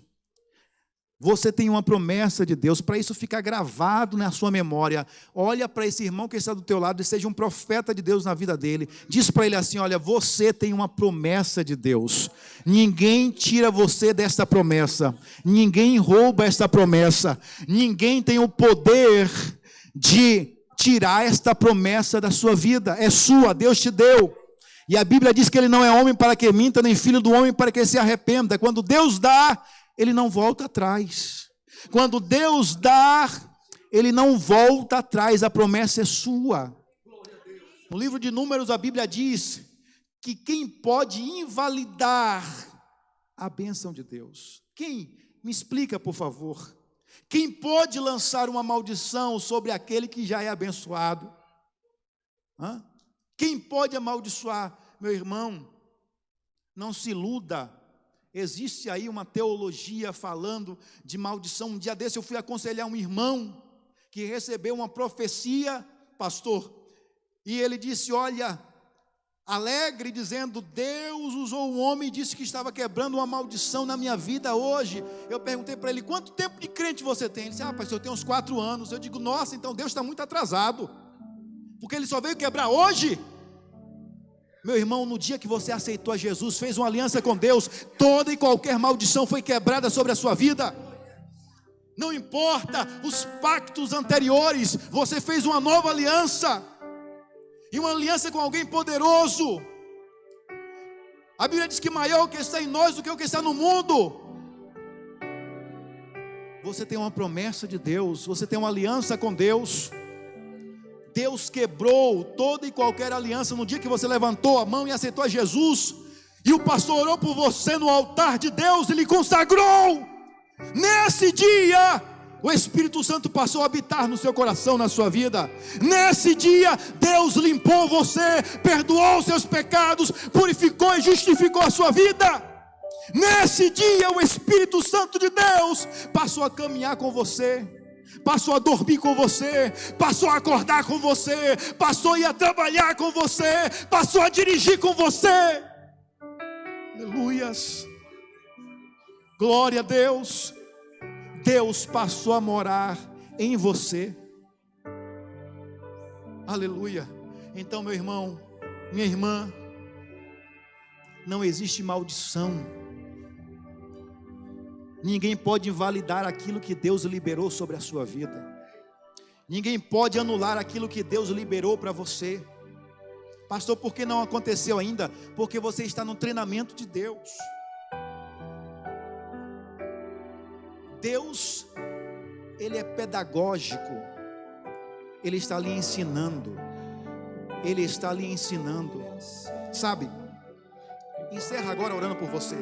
Você tem uma promessa de Deus, para isso ficar gravado na sua memória. Olha para esse irmão que está do teu lado e seja um profeta de Deus na vida dele. Diz para ele assim: olha, você tem uma promessa de Deus. Ninguém tira você desta promessa. Ninguém rouba esta promessa. Ninguém tem o poder de tirar esta promessa da sua vida. É sua, Deus te deu. E a Bíblia diz que ele não é homem para que minta, nem filho do homem para que se arrependa. Quando Deus dá, ele não volta atrás. Quando Deus dá, ele não volta atrás, a promessa é sua. No livro de Números, a Bíblia diz que quem pode invalidar a bênção de Deus? Quem? Me explica, por favor. Quem pode lançar uma maldição sobre aquele que já é abençoado? Quem pode amaldiçoar? Meu irmão, não se iluda. Existe aí uma teologia falando de maldição. Um dia desse eu fui aconselhar um irmão que recebeu uma profecia, pastor, e ele disse, olha, alegre, dizendo, Deus usou um homem e disse que estava quebrando uma maldição na minha vida hoje. Eu perguntei para ele, quanto tempo de crente você tem? Ele disse, pastor, eu tenho uns 4 anos. Eu digo, nossa, então Deus está muito atrasado, porque ele só veio quebrar hoje. Meu irmão, no dia que você aceitou a Jesus, fez uma aliança com Deus, toda e qualquer maldição foi quebrada sobre a sua vida. Não importa os pactos anteriores, você fez uma nova aliança, e uma aliança com alguém poderoso. A Bíblia diz que maior é o que está em nós do que o que está no mundo. Você tem uma promessa de Deus, você tem uma aliança com Deus. Deus quebrou toda e qualquer aliança no dia que você levantou a mão e aceitou a Jesus, e o pastor orou por você no altar de Deus e lhe consagrou. Nesse dia, o Espírito Santo passou a habitar no seu coração, na sua vida. Nesse dia, Deus limpou você, perdoou os seus pecados, purificou e justificou a sua vida. Nesse dia, o Espírito Santo de Deus passou a caminhar com você, passou a dormir com você, passou a acordar com você, passou a ir a trabalhar com você, passou a dirigir com você. Aleluias, glória a Deus. Deus passou a morar em você. Aleluia. Então, meu irmão, minha irmã, não existe maldição. Ninguém pode invalidar aquilo que Deus liberou sobre a sua vida. Ninguém pode anular aquilo que Deus liberou para você. Pastor, por que não aconteceu ainda? Porque você está no treinamento de Deus. Deus, Ele é pedagógico. Ele está lhe ensinando. Ele está lhe ensinando. Sabe? Encerra agora orando por você.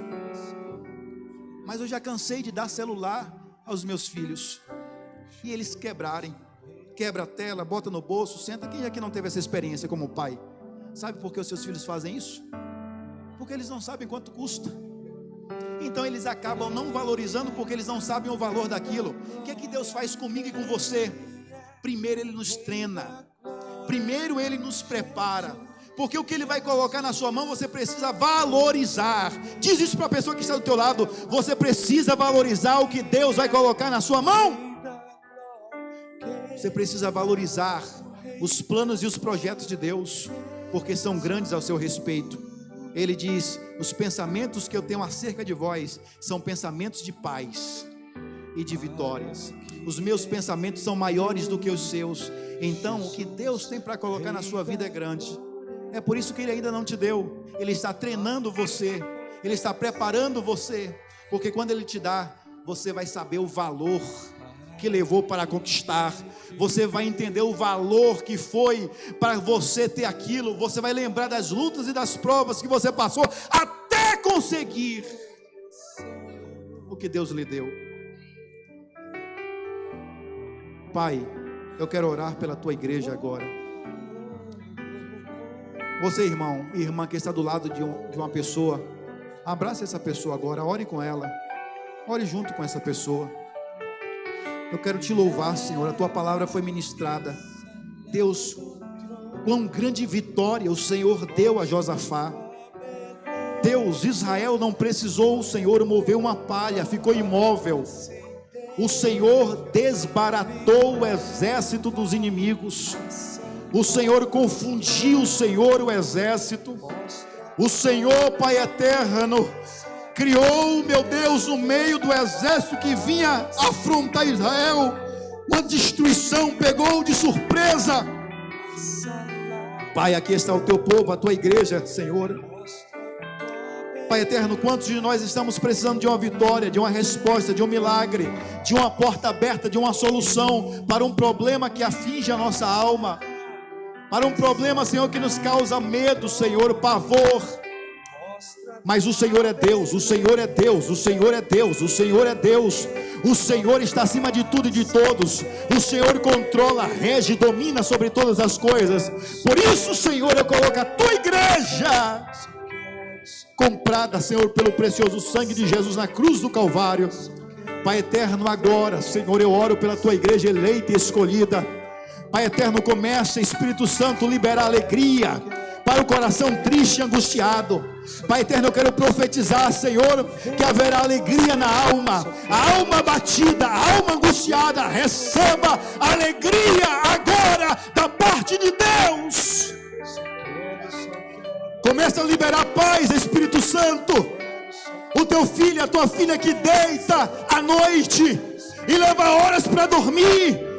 Mas eu já cansei de dar celular aos meus filhos e eles quebrarem. Quebra a tela, bota no bolso, senta. Quem aqui não teve essa experiência como pai? Sabe por que os seus filhos fazem isso? Porque eles não sabem quanto custa. Então eles acabam não valorizando porque eles não sabem o valor daquilo. O que é que Deus faz comigo e com você? Primeiro Ele nos treina. Primeiro Ele nos prepara. Porque o que Ele vai colocar na sua mão, você precisa valorizar. Diz isso para a pessoa que está do teu lado. Você precisa valorizar o que Deus vai colocar na sua mão. Você precisa valorizar os planos e os projetos de Deus, porque são grandes ao seu respeito. Ele diz: os pensamentos que eu tenho acerca de vós são pensamentos de paz e de vitórias. Os meus pensamentos são maiores do que os seus. Então o que Deus tem para colocar na sua vida é grande. É por isso que Ele ainda não te deu. Ele está treinando você, Ele está preparando você, porque quando Ele te dá, você vai saber o valor que levou para conquistar. Você vai entender o valor que foi para você ter aquilo. Você vai lembrar das lutas e das provas que você passou até conseguir o que Deus lhe deu. Pai, eu quero orar pela tua igreja agora. Você, irmão e irmã que está do lado de uma pessoa, abrace essa pessoa agora, ore com ela, ore junto com essa pessoa. Eu quero te louvar, Senhor, a tua palavra foi ministrada. Deus, quão grande vitória o Senhor deu a Josafá. Deus, Israel não precisou, o Senhor mover uma palha, ficou imóvel. O Senhor desbaratou o exército dos inimigos. O Senhor confundiu, o Senhor, o exército. O Senhor, Pai eterno, criou, meu Deus, no meio do exército que vinha afrontar Israel, uma destruição, pegou de surpresa. Pai, aqui está o teu povo, a tua igreja, Senhor. Pai eterno, quantos de nós estamos precisando de uma vitória, de uma resposta, de um milagre, de uma porta aberta, de uma solução para um problema que aflige a nossa alma, para um problema, Senhor, que nos causa medo, Senhor, pavor. Mas o Senhor é Deus, o Senhor é Deus, o Senhor é Deus, o Senhor é Deus. O Senhor está acima de tudo e de todos. O Senhor controla, rege, domina sobre todas as coisas. Por isso, Senhor, eu coloco a tua igreja, comprada, Senhor, pelo precioso sangue de Jesus na cruz do Calvário. Pai eterno, agora, Senhor, eu oro pela tua igreja eleita e escolhida. Pai eterno, começa, Espírito Santo, liberar alegria para o coração triste e angustiado. Pai eterno, eu quero profetizar, Senhor, que haverá alegria na alma. A alma abatida, a alma angustiada, receba alegria agora da parte de Deus. Começa a liberar paz, Espírito Santo. O teu filho, a tua filha que deita à noite e leva horas para dormir.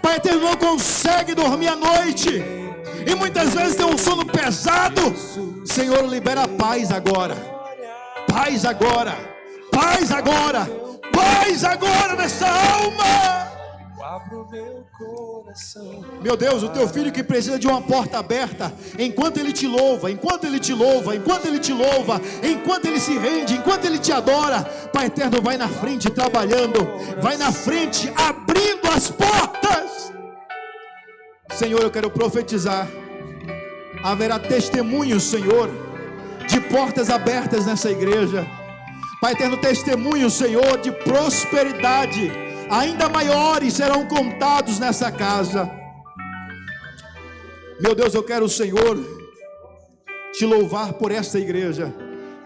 Pai eterno, não consegue dormir à noite e muitas vezes tem um sono pesado. Senhor, libera paz agora. Paz agora. Paz agora. Paz agora nessa alma. Meu Deus, o teu filho que precisa de uma porta aberta, enquanto ele te louva, enquanto ele te louva, enquanto ele te louva, enquanto ele se rende, enquanto ele te adora, Pai eterno, vai na frente trabalhando, vai na frente abrindo as portas. Senhor, eu quero profetizar, haverá testemunhos, Senhor, de portas abertas nessa igreja. Pai eterno, testemunhos, Senhor, de prosperidade ainda maiores serão contados nessa casa. Meu Deus, eu quero, Senhor, te louvar por essa igreja,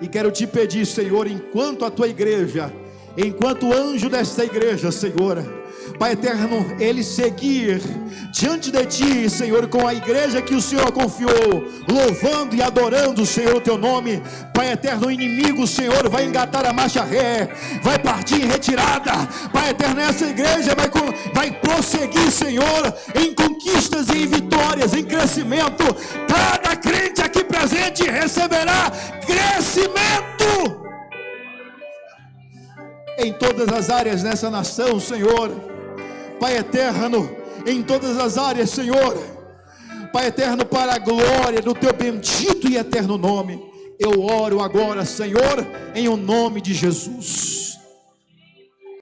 e quero te pedir, Senhor, enquanto a tua igreja, enquanto anjo desta igreja, Senhor, Pai eterno, ele seguir diante de ti, Senhor, com a igreja que o Senhor confiou, louvando e adorando, Senhor, o teu nome. Pai eterno, o inimigo, Senhor, vai engatar a marcha ré, vai partir em retirada. Pai eterno, essa igreja vai prosseguir, Senhor, em conquistas e em vitórias, em crescimento. Cada crente aqui presente receberá crescimento em todas as áreas nessa nação, Senhor. Pai eterno, em todas as áreas, Senhor. Pai eterno, para a glória do teu bendito e eterno nome, eu oro agora, Senhor, em o nome de Jesus.